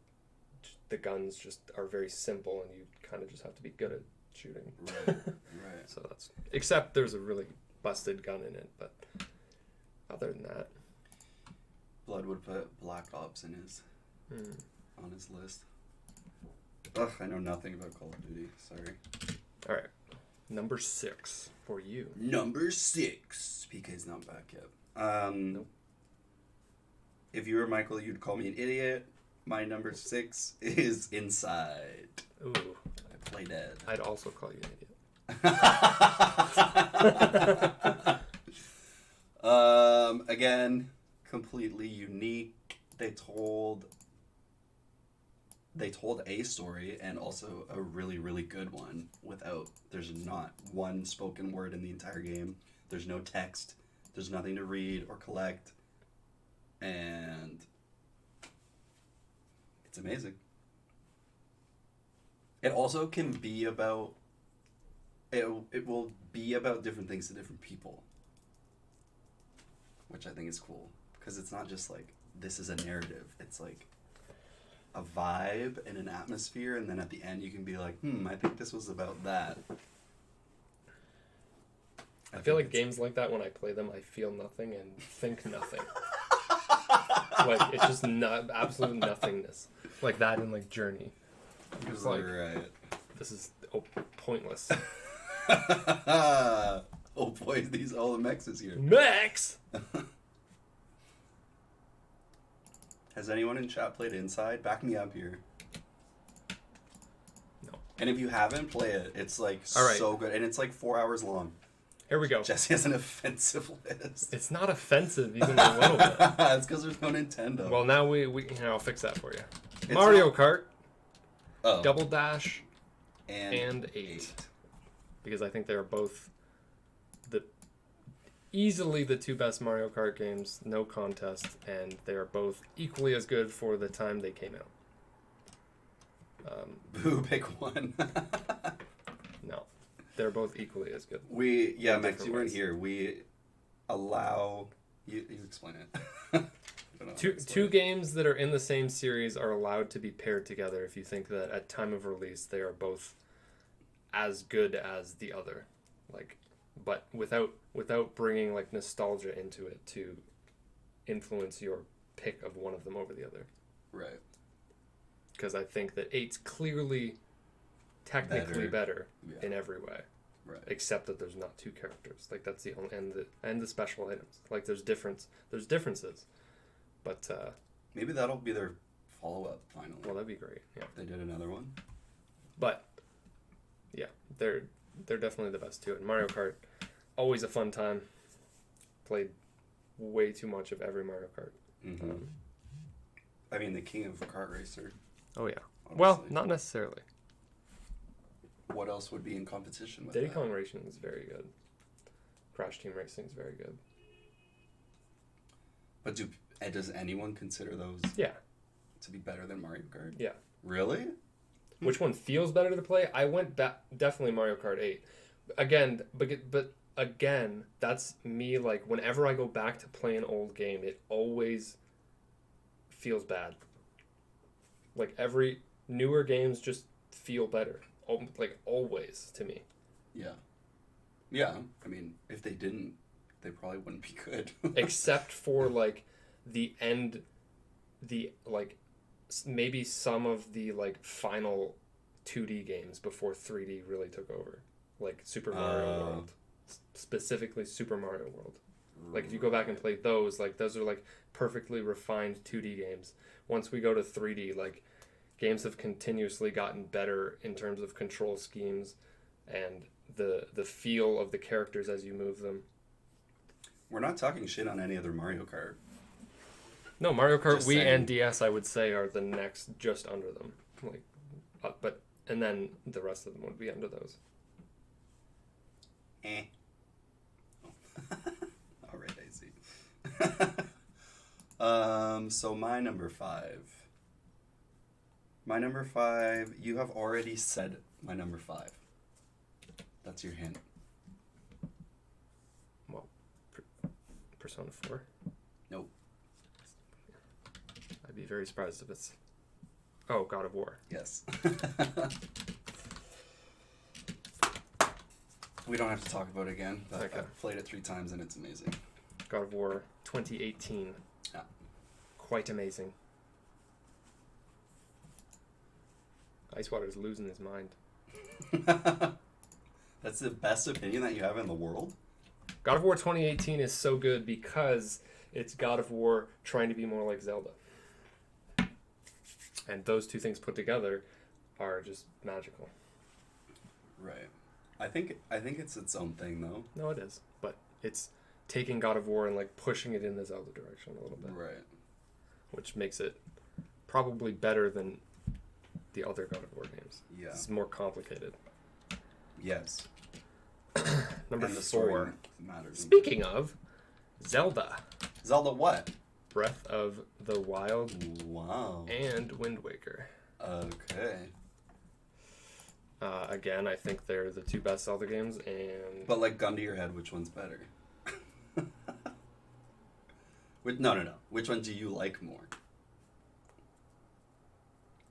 the guns just are very simple and you kind of just have to be good at shooting. Right. Right. So that's except there's a really busted gun in it, but other than that, Blood would put Black Ops in his on his list. Ugh, I know nothing about Call of Duty. Sorry. all right. Number 6 for you. Number 6. PK's not back yet. Nope. If you were Michael, you'd call me an idiot. My number 6 is Inside. Ooh, I play dead. I'd also call you an idiot. Again, completely unique. They told a story and also a really, really good one there's not one spoken word in the entire game. There's no text. There's nothing to read or collect. And it's amazing. It also can be about, it will be about different things to different people. Which I think is cool. Because it's not just like, this is a narrative. It's like a vibe and an atmosphere, and then at the end you can be like, I think this was about that. I feel like games like that, when I play them, I feel nothing and think nothing. Like, it's just not absolute nothingness. Like that in, like, Journey. It's like, right. this is pointless. Oh boy, these all the mechs is here. Max! Has anyone in chat played Inside? Back me up here. No. And if you haven't, play it. It's like All right. so good. And it's like 4 hours long. Here we go. Jesse has an offensive list. It's not offensive even a little bit. It's because there's no Nintendo. Well, now I'll fix that for you. Mario Kart, Oh. Double Dash, and 8. Because I think they are both easily the 2 best Mario Kart games, no contest, and they are both equally as good for the time they came out. Boo, pick one. No, they're both equally as good. Max, different you weren't ways. here. We allow you explain it. I don't know how to explain Two it. games that are in the same series are allowed to be paired together if you think that at time of release they are both as good as the other, like, but without bringing like nostalgia into it to influence your pick of one of them over the other. Right. Because I think that 8's clearly technically better Yeah. in every way, Right. except that there's not 2 characters. Like that's the only and the special items. Like there's differences, but Maybe that'll be their follow-up finally. Well, that'd be great. Yeah. They did another one. But yeah, they're definitely the best too. And Mario Kart, always a fun time. Played way too much of every Mario Kart. Mm-hmm. I mean, the king of kart racer. Oh yeah. Obviously. Well, not necessarily. What else would be in competition with Diddy that? Kong Racing is very good. Crash Team Racing is very good. But does anyone consider those Yeah. to be better than Mario Kart? Yeah. Really? Which one feels better to play? I went back, definitely Mario Kart 8. Again, but again, that's me, like, whenever I go back to play an old game, it always feels bad. Like, every newer games just feel better. Like, always, to me. Yeah. Yeah. I mean, if they didn't, they probably wouldn't be good. Except for, like, maybe some of the, like, final 2D games before 3D really took over. Like, Super Mario World. Specifically Super Mario World. Like, if you go back and play those, like, those are, like, perfectly refined 2D games. Once we go to 3D, like, games have continuously gotten better in terms of control schemes and the feel of the characters as you move them. We're not talking shit on any other Mario Kart. No, Mario Kart Just Wii saying. and DS, I would say, are the next just under them. Like, and then the rest of them would be under those. All right, I see. So my number 5. My number 5, you have already said my number 5. That's your hint. Well, Persona 4? Nope. I'd be very surprised if it's... Oh, God of War. Yes. We don't have to talk about it again, but Okay. I've played it 3 times and it's amazing. God of War 2018. Yeah. Quite amazing. Icewater's losing his mind. That's the best opinion that you have in the world? God of War 2018 is so good because it's God of War trying to be more like Zelda. And those two things put together are just magical. Right. I think it's its own thing, though. No, it is. But it's taking God of War and, like, pushing it in the Zelda direction a little bit. Right. Which makes it probably better than the other God of War games. Yeah. It's more complicated. Yes. Number And the story 4. matters. Speaking of Zelda, Zelda what? Breath of the Wild Wow. and Wind Waker. Okay. Again, I think they're the two best Zelda games, and But, like, gun to your head, which one's better? No. Which one do you like more?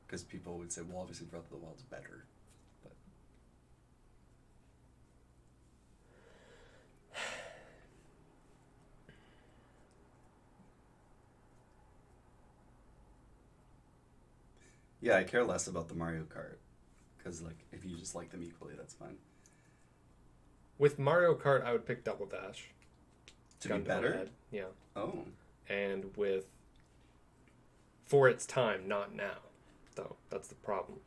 Because people would say, well, obviously Breath of the Wild's better. But yeah, I care less about the Mario Kart. Because, like, if you just like them equally, that's fine. with Mario Kart, I would pick Double Dash. To Gun be to my better? head. Yeah. Oh. And for its time, not now, though. That's the problem.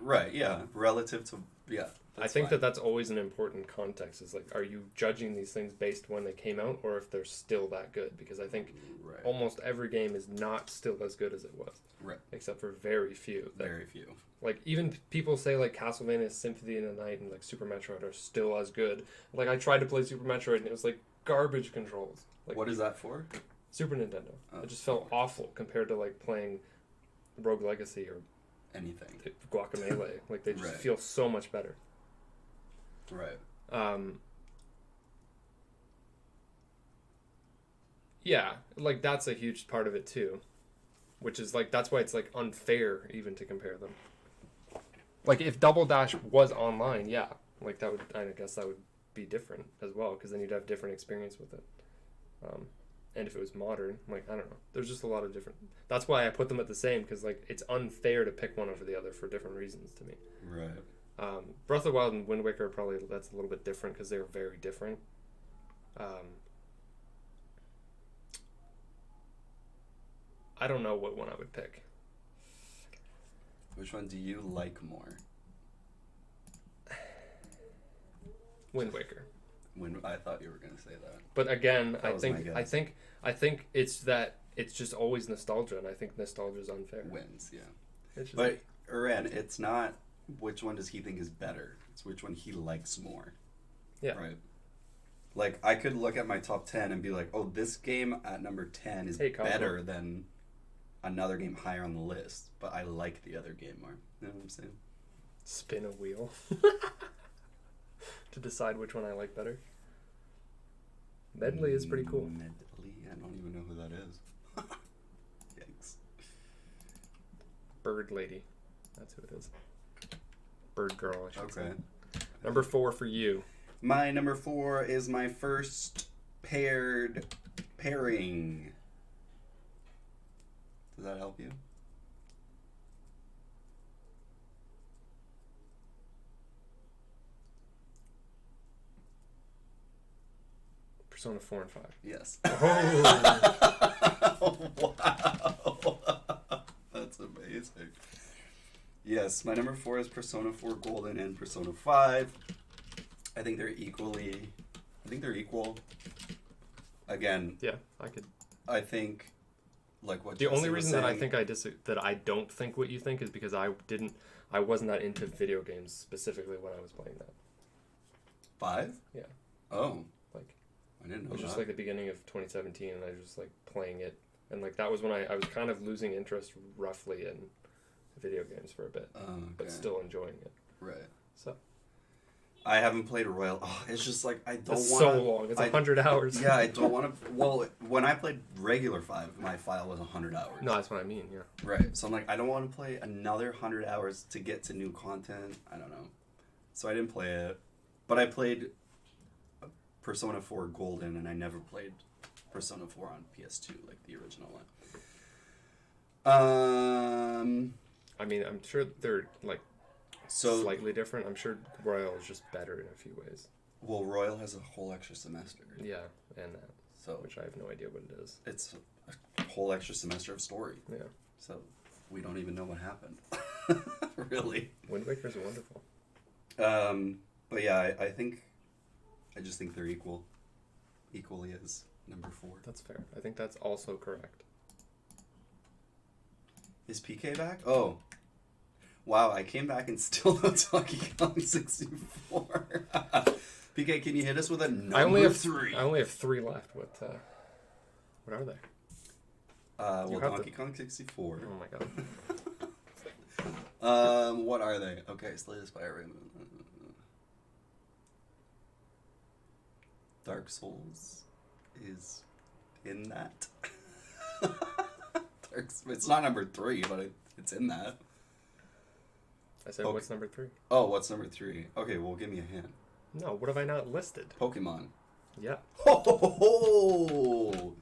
Right, yeah. Relative to, yeah. I think that's always an important context, is like, are you judging these things based when they came out or if they're still that good? Because I think Right. almost every game is not still as good as it was. Right. Except for very few. Very few. Like, even people say, like, Castlevania Symphony of the Night and, like, Super Metroid are still as good. Like, I tried to play Super Metroid and it was, like, garbage controls. Like, What is that for? Super Nintendo. Oh. It just felt awful compared to, like, playing Rogue Legacy or Anything. Guacamelee. Like, they just Right. feel so much better. Right. Yeah, like, that's a huge part of it, too. Which is, like, that's why it's, like, unfair even to compare them. Like, if Double Dash was online, yeah. Like, that would, I guess that would be different as well, because then you'd have different experience with it. And if it was modern, like, I don't know. There's just a lot of different... That's why I put them at the same, because, like, it's unfair to pick one over the other for different reasons to me. Right. Breath of the Wild and Wind Waker are probably, that's a little bit different, because they're very different. I don't know what one I would pick. Which one do you like more? Wind Waker. I thought you were gonna say that. But again, That I was my think guess. it's just always nostalgia, and I think nostalgia is unfair. Wins, yeah. It's just But Uran, it's not which one does he think is better. It's which one he likes more. Yeah. Right. Like I could look at my top 10 and be like, "Oh, this game at number 10 is better than another game higher on the list," but I like the other game more. You know what I'm saying? spin a wheel to decide which one I like better. Medley is pretty cool. Medley? I don't even know who that is. Yikes. Bird Lady. That's who it is. Bird Girl, I should say. Okay. Number 4 for you. My number 4 is my first pairing. Does that help you? Persona 4 and 5. Yes. Oh. Wow. That's amazing. Yes, my number 4 is Persona 4 Golden and Persona 5. I think they're equal. Again, Yeah, I could. I think, like what The Jesse only was reason that I saying- think that I don't think what you think is because I wasn't that into video games specifically when I was playing that. 5? Yeah. Oh. Like, I didn't know it was that. just like the beginning of 2017, and I was just like playing it, and like that was when I was kind of losing interest roughly in video games for a bit, but still enjoying it. Right. So I haven't played Royal. Oh, it's just like I don't want. it's so long. It's 100 hours. Yeah, I don't want to. Well, when I played regular 5, my file was 100 hours. No, that's what I mean. Yeah. Right. So I'm like, I don't want to play another 100 hours to get to new content. I don't know. So I didn't play it, but I played Persona 4 Golden, and I never played Persona 4 on PS2, like the original one. I mean, I'm sure they're like slightly different. I'm sure Royal is just better in a few ways. Well, Royal has a whole extra semester. Yeah, and that. So Which I have no idea what it is. it's a whole extra semester of story. Yeah. So we don't even know what happened. Really. Wind Waker is wonderful. But yeah, I just think they're equally as number 4. That's fair. I think that's also correct. Is PK back? Oh. Wow, I came back and still no Donkey Kong 64. PK, can you hit us with a number 3? I only have 3 left. What are they? Well, Donkey Kong 64. Oh my god. What are they? Okay, Slay the Spire. Dark Souls is in that. It's not number 3, but it's in that. I said, what's number 3? Oh, what's number 3? Okay, well, give me a hint. No, what have I not listed? Pokemon. Yeah. Ho, ho, ho, ho.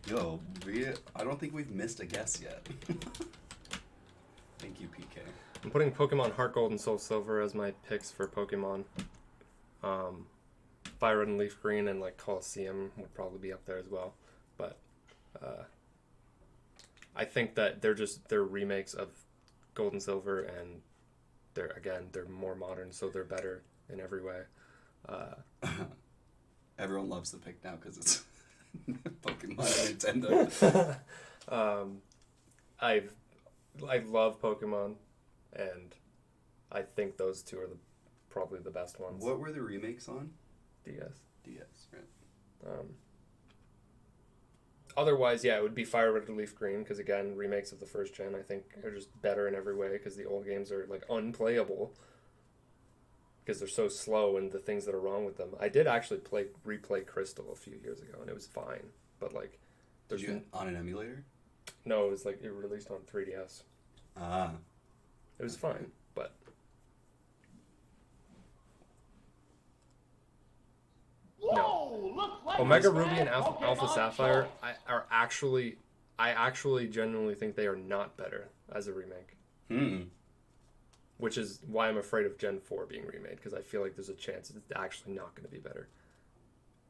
Yo, I don't think we've missed a guess yet. Thank you, PK. I'm putting Pokemon Heart Gold and Soul Silver as my picks for Pokemon. Fire Red and Leaf Green and like Colosseum would probably be up there as well. But I think that they're remakes of Gold and Silver, and they're more modern, so they're better in every way. Everyone loves the pick now because it's Pokemon and Nintendo. I love Pokemon, and I think those two are probably the best ones. What were the remakes on? DS. DS, right. Otherwise, yeah, it would be Fire Red and Leaf Green, because again, remakes of the first gen, I think, are just better in every way, because the old games are like unplayable because they're so slow and the things that are wrong with them. I did actually replay Crystal a few years ago, and it was fine, but like, Did you on an emulator? No, it was like it released on 3DS. Ah, it was fine, but no. Omega Ruby and Alpha Sapphire, I actually genuinely think they are not better as a remake. Which is why I'm afraid of Gen 4 being remade, because I feel like there's a chance it's actually not going to be better.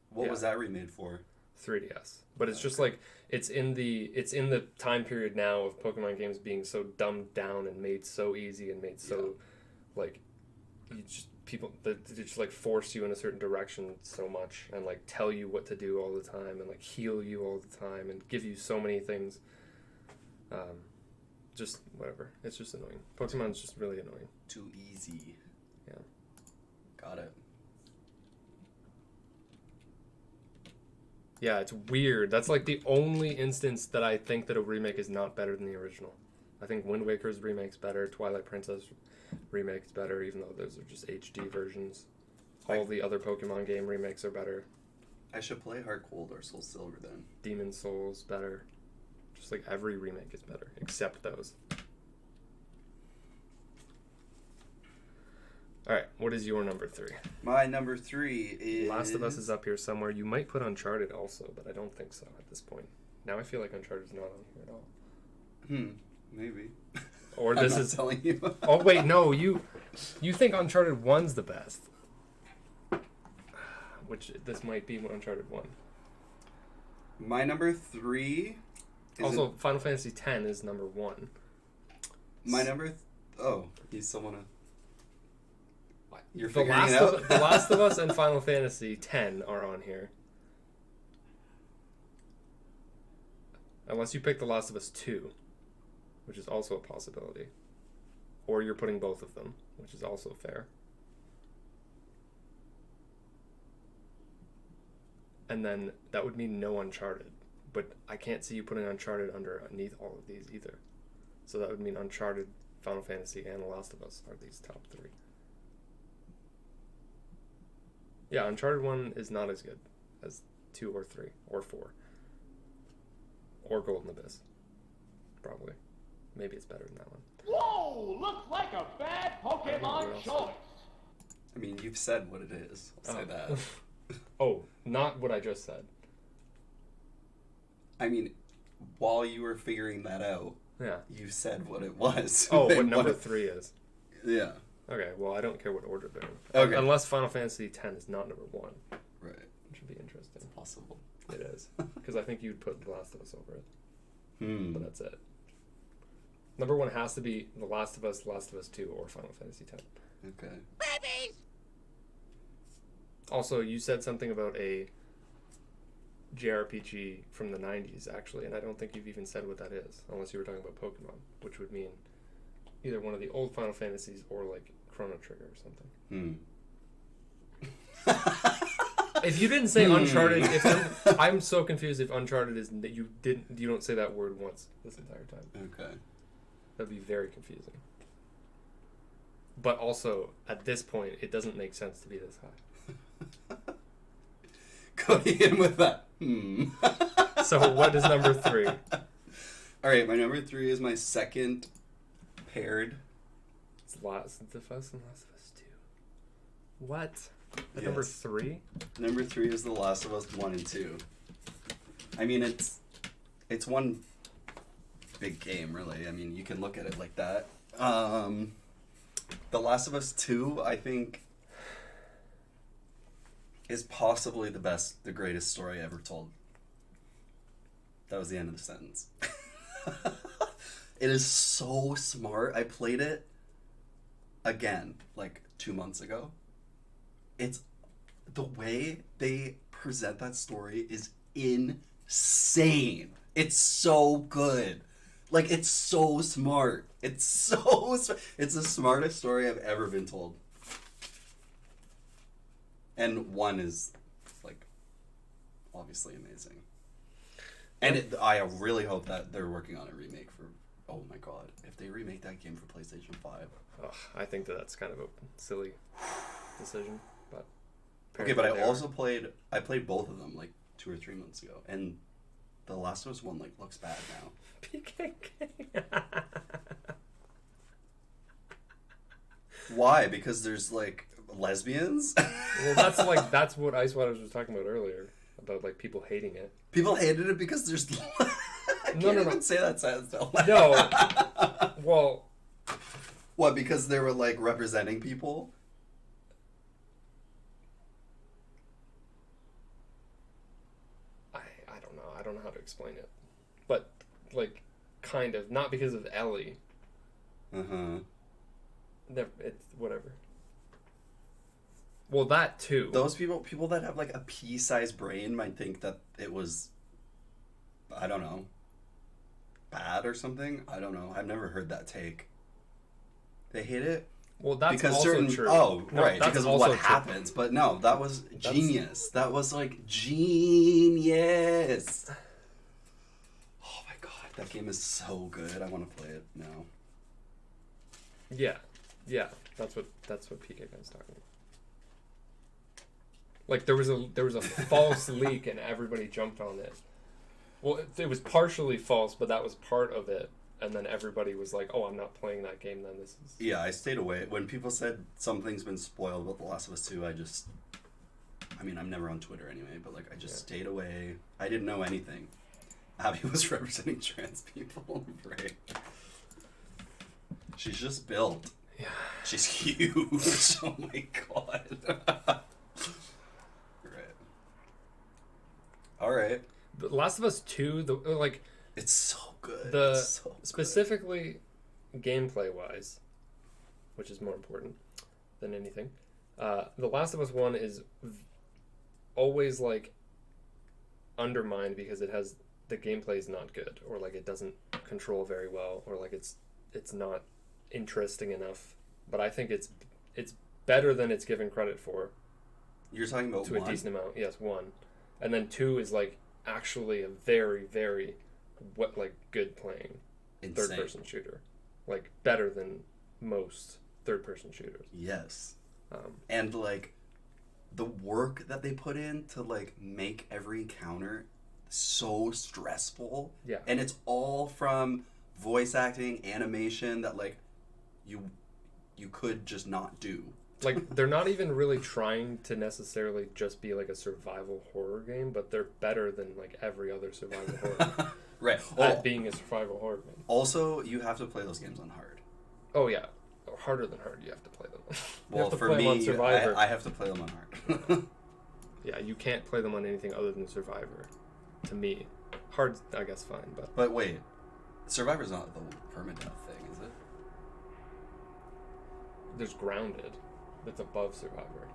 What was that remade for? 3DS. But it's just like it's in the time period now of Pokemon games being so dumbed down and made so easy and made so like they just like force you in a certain direction so much and like tell you what to do all the time and like heal you all the time and give you so many things. Just whatever. It's just annoying. Pokemon's just really annoying. Too easy. Yeah. Got it. Yeah, it's weird. That's like the only instance that I think that a remake is not better than the original. I think Wind Waker's remake's better. Twilight Princess remake's better, even though those are just HD versions. All the other Pokemon game remakes are better. I should play Heart Gold or Soul Silver then. Demon Souls better. Just like every remake is better, except those. Alright, what is your number 3? My number 3 is... Last of Us is up here somewhere. You might put Uncharted also, but I don't think so at this point. Now I feel like Uncharted's not on here at all. Maybe. Or this I'm not is telling you. Oh wait, no, you think Uncharted 1's the best. Which this might be Uncharted 1. My number 3 is also Final Fantasy X is number 1. My number you still wanna You're The figuring it out? The Last of Us and Final Fantasy X are on here. Unless you pick The Last of Us 2, which is also a possibility. Or you're putting both of them, which is also fair. And then that would mean no Uncharted. But I can't see you putting Uncharted underneath all of these either. So that would mean Uncharted, Final Fantasy, and The Last of Us are these top 3. Yeah, Uncharted 1 is not as good as 2 or 3 or 4. Or Golden Abyss. Probably. Maybe it's better than that one. Whoa! Looks like a bad Pokemon choice! I mean, you've said what it is. I'll say that. Oh, not what I just said. I mean, while you were figuring that out, Yeah. you said what it was. Oh, what number 3 is. Yeah. Okay, well, I don't care what order they're in. Okay. Unless Final Fantasy X is not number 1. Right. Which would be interesting. It's possible. It is. Because I think you'd put The Last of Us over it. But that's it. Number 1 has to be The Last of Us 2, or Final Fantasy X. Okay. Babies! Also, you said something about a JRPG from the 90s, actually, and I don't think you've even said what that is, unless you were talking about Pokemon, which would mean either one of the old Final Fantasies or, like, Chrono Trigger or something. If you didn't say Uncharted, I'm so confused if Uncharted is that you don't say that word once this entire time. Okay. That'd be very confusing. But also, at this point, it doesn't make sense to be this high. Cody in with that. So what is number 3? Alright, my number 3 is my second paired. It's Last of Us and Last of Us 2. What? At Yes. number 3? Number 3 is The Last of Us 1 and 2. I mean, it's one big game, really. I mean, you can look at it like that. The Last of Us 2, I think, is possibly the greatest story ever told. That was the end of the sentence. It is so smart. I played it again, like 2 months ago. It's the way they present that story is insane. It's so good. Like, it's so smart. It's the smartest story I've ever been told. And 1 is, like, obviously amazing. And I really hope that they're working on a remake for, oh my god, if they remake that game for PlayStation 5. Ugh, I think that's kind of a silly decision. But Okay, but I played both of them, like, 2 or 3 months ago. And the Last of Us 1, like, looks bad now. PKK. Why? Because there's, like, lesbians? Well, that's what Ice Waters was talking about earlier. About, like, people hating it. People hated it because there's... I can't even say that sentence though. No. Well... What, because they were, like, representing people? explain it, but like kind of not because of Ellie. It's whatever. Well, that too. Those people that have like a pea-sized brain might think that it was, I don't know, bad or something. I don't know. I've never heard that take. They hate it. Well, that's because also true. Oh, no, right. Because of what happens. But no, that was genius. That was like genius. Oh my god, that game is so good. I want to play it now. Yeah. That's what PK Gun's talking about. Like there was a false leak and everybody jumped on it. Well, it was partially false, but that was part of it. And then everybody was like, "Oh, I'm not playing that game." Then this is. Yeah, I stayed away when people said something's been spoiled about The Last of Us 2. I mean, I'm never on Twitter anyway, but like I just stayed away. I didn't know anything. Abby was representing trans people, right? She's just built. Yeah. She's huge. Oh my god. All right. The Last of Us 2, it's so good. It's so good. Specifically gameplay wise, which is more important than anything. The Last of Us 1 is always like undermined because the gameplay is not good, or like it doesn't control very well, or like it's not interesting enough. But I think it's better than it's given credit for. You're talking about to 1? A decent amount, yes, 1. And then 2 is like actually a very, very good playing third-person shooter, like better than most third-person shooters. Yes. And like the work that they put in to like make every encounter so stressful. Yeah. And it's all from voice acting, animation that like you could just not do. Like, they're not even really trying to necessarily just be like a survival horror game, but they're better than like every other survival horror. Right. At being a survival horror game. Also, you have to play those games on hard. Oh yeah, harder than hard. You have to play them. Well, for me, I have to play them on hard. Yeah, you can't play them on anything other than Survivor. To me, hard, I guess, fine, but. But wait, Survivor's not the permadeath thing, is it? There's Grounded. That's above Survivor.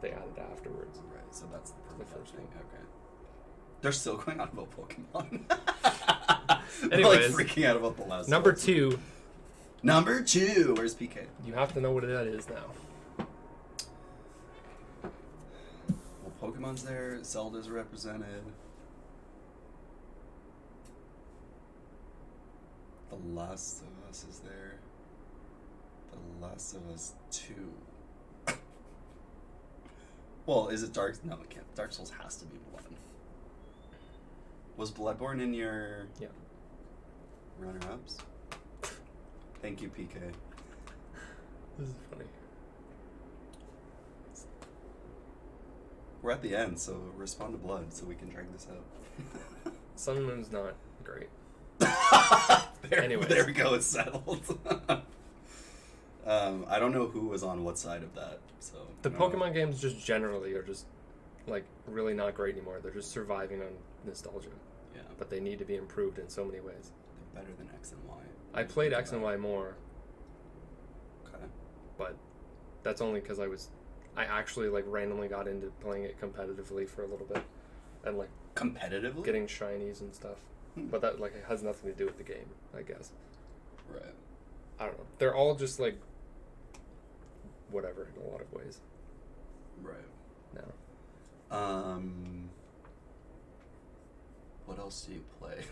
They added afterwards. Right, so that's the first thing. Okay. They're still going on about Pokemon. Anyways, like freaking out about the last Number one. 2. Number 2. Where's PK? You have to know what that is now. Well, Pokemon's there. Zelda's represented. The Last of Us is there. The Last of Us 2. Well, is it Dark? No, it can't. Dark Souls has to be 1. Was Bloodborne in your runner-ups? Thank you, PK. This is funny. We're at the end, so respond to blood so we can drag this out. Sun and Moon's not great. Anyways. There we go, it's settled. I don't know who was on what side of that. So the Pokemon games just generally are just like really not great anymore. They're just surviving on nostalgia. Yeah. But they need to be improved in so many ways. They're better than X and Y. I played X and Y more. Okay. But that's only because I actually like randomly got into playing it competitively for a little bit, and like competitively getting shinies and stuff. But that like it has nothing to do with the game, I guess. Right. I don't know. They're all just like whatever in a lot of ways. Right. No. What else do you play?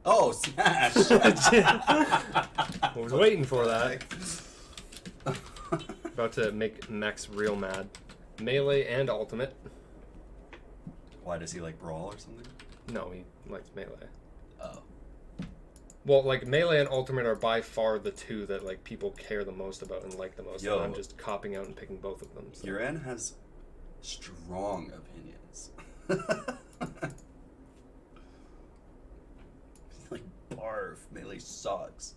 Oh, Smash! I was waiting for that. About to make Max real mad. Melee and Ultimate. Why does he like Brawl or something? No, he likes Melee. Oh. Well, like Melee and Ultimate are by far the two that like people care the most about and like the most. Yo. And I'm just copping out and picking both of them. So. Uran has strong opinions. Like barf, Melee sucks.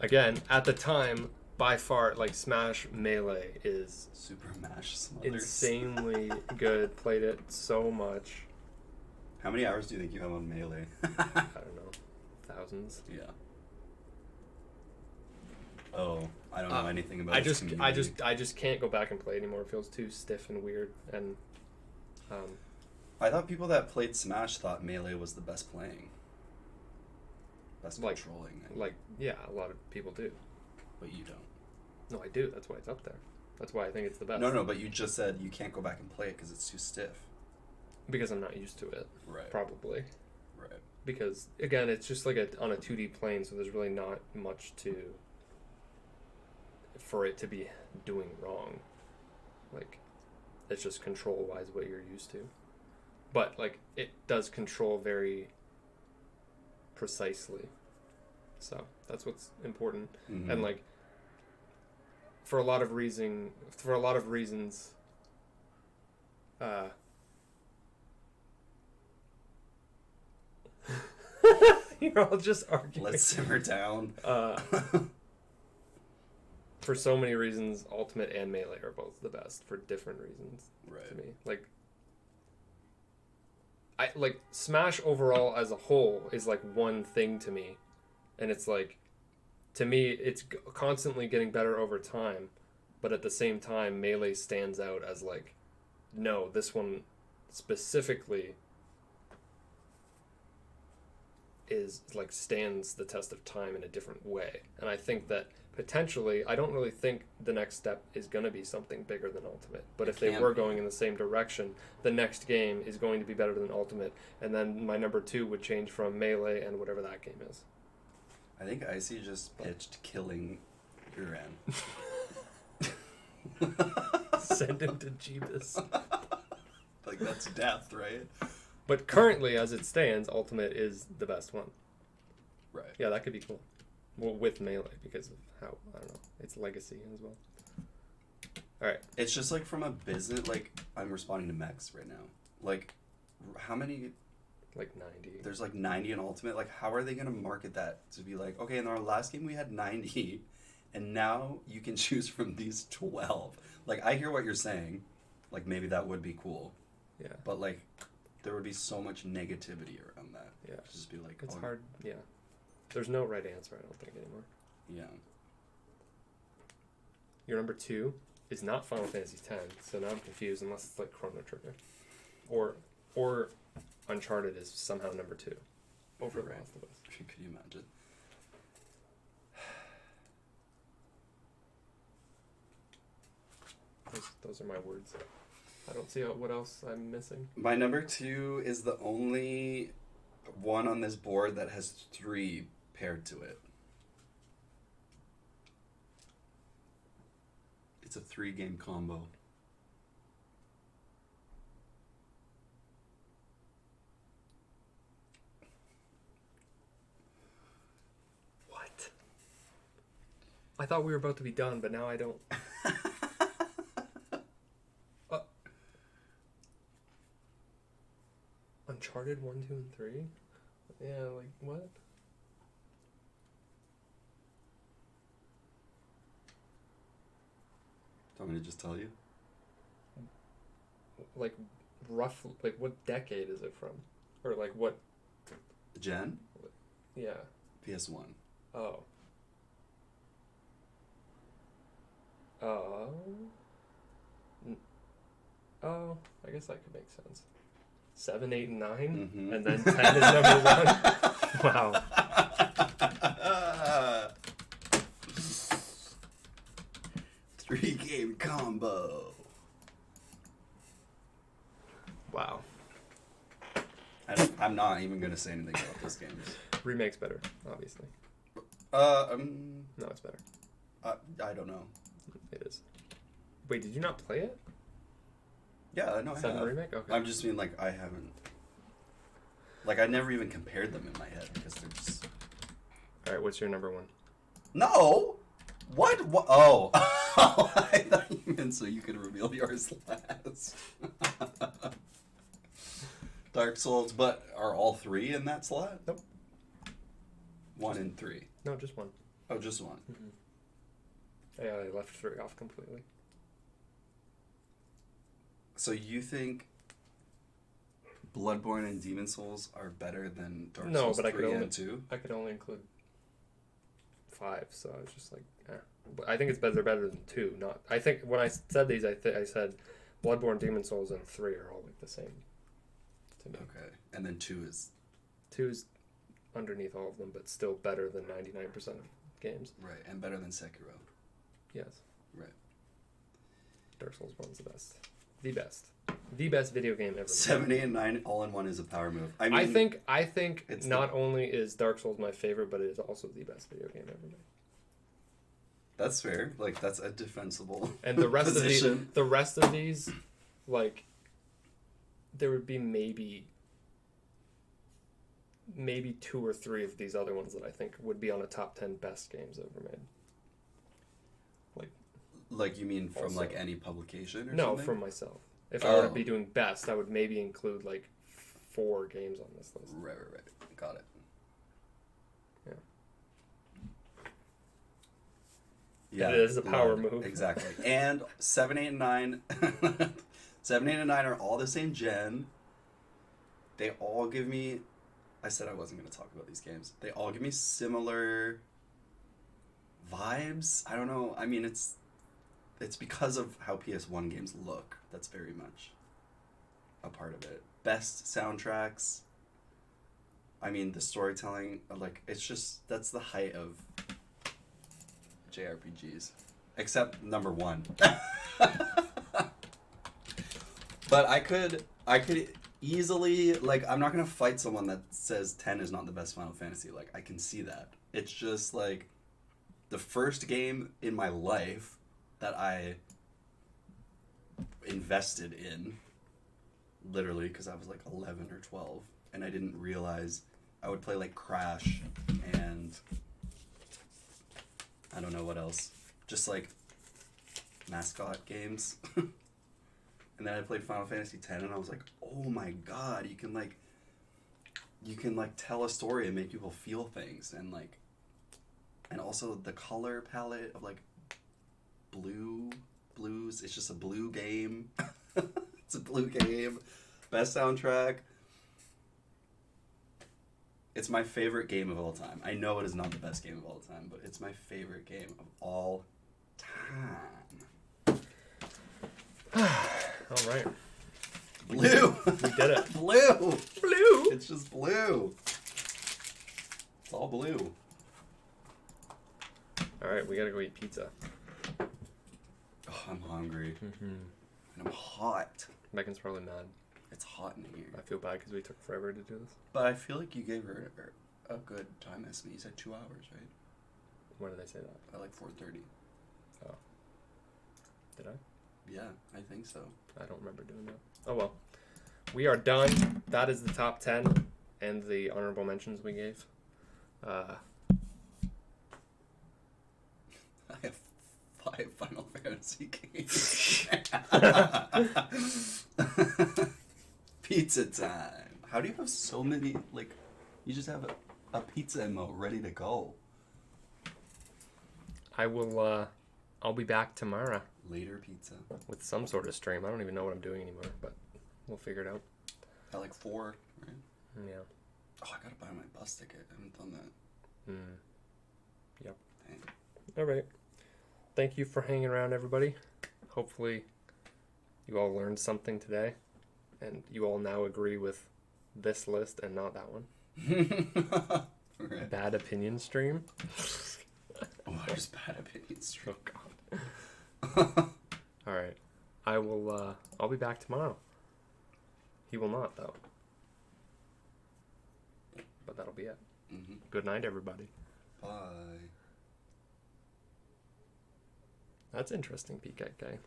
Again, at the time, by far, like Smash Melee is Super Mash Smothers. insanely good. Played it so much. How many hours do you think you have on Melee? I don't know, thousands. Yeah. Oh, I don't know anything about. I just can't go back and play anymore. It feels too stiff and weird. And I thought people that played Smash thought Melee was the best playing. Best controlling. Yeah, a lot of people do. But you don't. No, I do. That's why it's up there. That's why I think it's the best. No, but you just said you can't go back and play it because it's too stiff. Because I'm not used to it. Right. Probably. Right. Because, again, it's just like on a 2D plane, so there's really not much for it to be doing wrong. Like, it's just control-wise what you're used to. But, like, it does control very precisely. So, that's what's important. Mm-hmm. And, like, for a lot of reasons, you're all just arguing. Let's simmer down. For so many reasons, Ultimate and Melee are both the best for different reasons. Right. To me, like Smash overall as a whole is like one thing to me, and it's like, to me, it's constantly getting better over time, but at the same time, Melee stands out as like, no, this one specifically is like stands the test of time in a different way. And I think that potentially, I don't really think the next step is going to be something bigger than Ultimate. But if they were going in the same direction, the next game is going to be better than Ultimate. And then my number 2 would change from Melee and whatever that game is. I think Icy just pitched killing Uran. Send him to Jeebus. Like, that's death, right? But currently, as it stands, Ultimate is the best one. Right. Yeah, that could be cool. Well, with Melee, because of how, I don't know, its legacy as well. Alright. It's just like from a business, like, I'm responding to Mex right now. Like, how many? Like 90. There's like 90 in Ultimate. Like, how are they going to market that to be like, okay, in our last game we had 90, and now you can choose from these 12. Like, I hear what you're saying. Like, maybe that would be cool. Yeah. But, like, there would be so much negativity around that. Yeah. Just be like, It's hard, yeah. There's no right answer, I don't think, anymore. Yeah. Your number 2 is not Final Fantasy X, so now I'm confused unless it's like Chrono Trigger. Or Uncharted is somehow number 2 over The Last of Us. Could you imagine? Those are my words. I don't see what else I'm missing. My number 2 is the only one on this board that has 3 paired to it. It's a 3-game combo. What? I thought we were about to be done, but now I don't. Uncharted 1, 2, and 3? Yeah, like, what? Do you want me to just tell you? Like, roughly, like, what decade is it from? Or, like, what? Gen? Yeah. PS1. Oh. Oh, I guess that could make sense. 7, 8, and 9? Mm-hmm. And then 10 is number 1? Wow. Three-game combo. Wow. I'm not even going to say anything about those games. Remake's better, obviously. No, it's better. I don't know. It is. Wait, did you not play it? Yeah, no, I 7 have. remake? Okay. I'm just mean, like, I haven't... Like, I never even compared them in my head, because they're just... Alright, what's your number 1? No! What? Oh! I thought you meant so you could reveal yours last. Dark Souls, but are all 3 in that slot? Nope. 1 and 3. No, just 1. Oh, just 1. Mm-hmm. Yeah, I left 3 off completely. So you think Bloodborne and Demon Souls are better than Dark No, Souls but I 3 could and only 2? I could only include 5, so I was just like, eh. But I think it's better. They're better than 2. Not. I think when I said these, I said Bloodborne, Demon Souls, and 3 are all like the same to me. Okay. And then 2 is... 2's underneath all of them, but still better than 99% of games. Right, and better than Sekiro. Yes. Right. Dark Souls 1's the best. The best. The best video game ever. 7, 8, and 9 all in one is a power move. I mean, I think not only is Dark Souls my favorite, but it is also the best video game ever made. That's fair. Like, that's a defensible And the rest position. the rest of these, like, there would be maybe 2 or 3 of these other ones that I think would be on a top 10 best games ever made. Like, you mean from, Also. like, any publication or No, something? from myself. If I were to be doing best, I would maybe include, like, 4 games on this list. Right. Got it. Yeah. It is a power blood. move. Exactly. And 7, 8, and 9... 7, 8, and 9 are all the same gen. They all give me... I said I wasn't going to talk about these games. They all give me similar vibes. I don't know. I mean, it's because of how PS1 games look. That's very much a part of it. Best soundtracks. I mean, the storytelling, like, it's just, that's the height of JRPGs. Except number 1. But I could easily, like, I'm not going to fight someone that says 10 is not the best Final Fantasy. Like, I can see that. It's just, like, the first game in my life that I invested in, literally, because I was like 11 or 12, and I didn't realize I would play like Crash and I don't know what else, just like mascot games. And then I played Final Fantasy X, and I was like, oh my god, you can tell a story and make people feel things, and like, and also the color palette of like blues. It's just a blue game. It's a blue game. Best soundtrack. It's my favorite game of all time. I know it is not the best game of all time, but it's my favorite game of all time. All right. Blue. We did it. Blue. Blue. It's just blue. It's all blue. All right, we gotta go eat pizza. Oh, I'm hungry. Mm-hmm. And I'm hot. Megan's probably mad. It's hot in here. I feel bad because we took forever to do this. But I feel like you gave her a good time estimate. You said 2 hours, right? When did I say that? At like 4:30. Oh. Did I? Yeah, I think so. I don't remember doing that. Oh well. We are done. That is the top 10 and the honorable mentions we gave. I have 5 Final Fantasy games. Pizza time. How do you have so many, like, you just have a pizza emo ready to go? I'll be back tomorrow Later pizza. with some sort of stream. I don't even know what I'm doing anymore, but we'll figure it out. At like 4, right? Yeah. Oh, I gotta buy my bus ticket. I haven't done that. Yep. Dang. All right. Thank you for hanging around, everybody. Hopefully you all learned something today, and you all now agree with this list and not that one. Right. Bad opinion stream. Oh, there's bad opinions. Oh God. All right. I'll be back tomorrow. He will not, though. But that'll be it. Mm-hmm. Good night, everybody. Bye. That's interesting, PKK.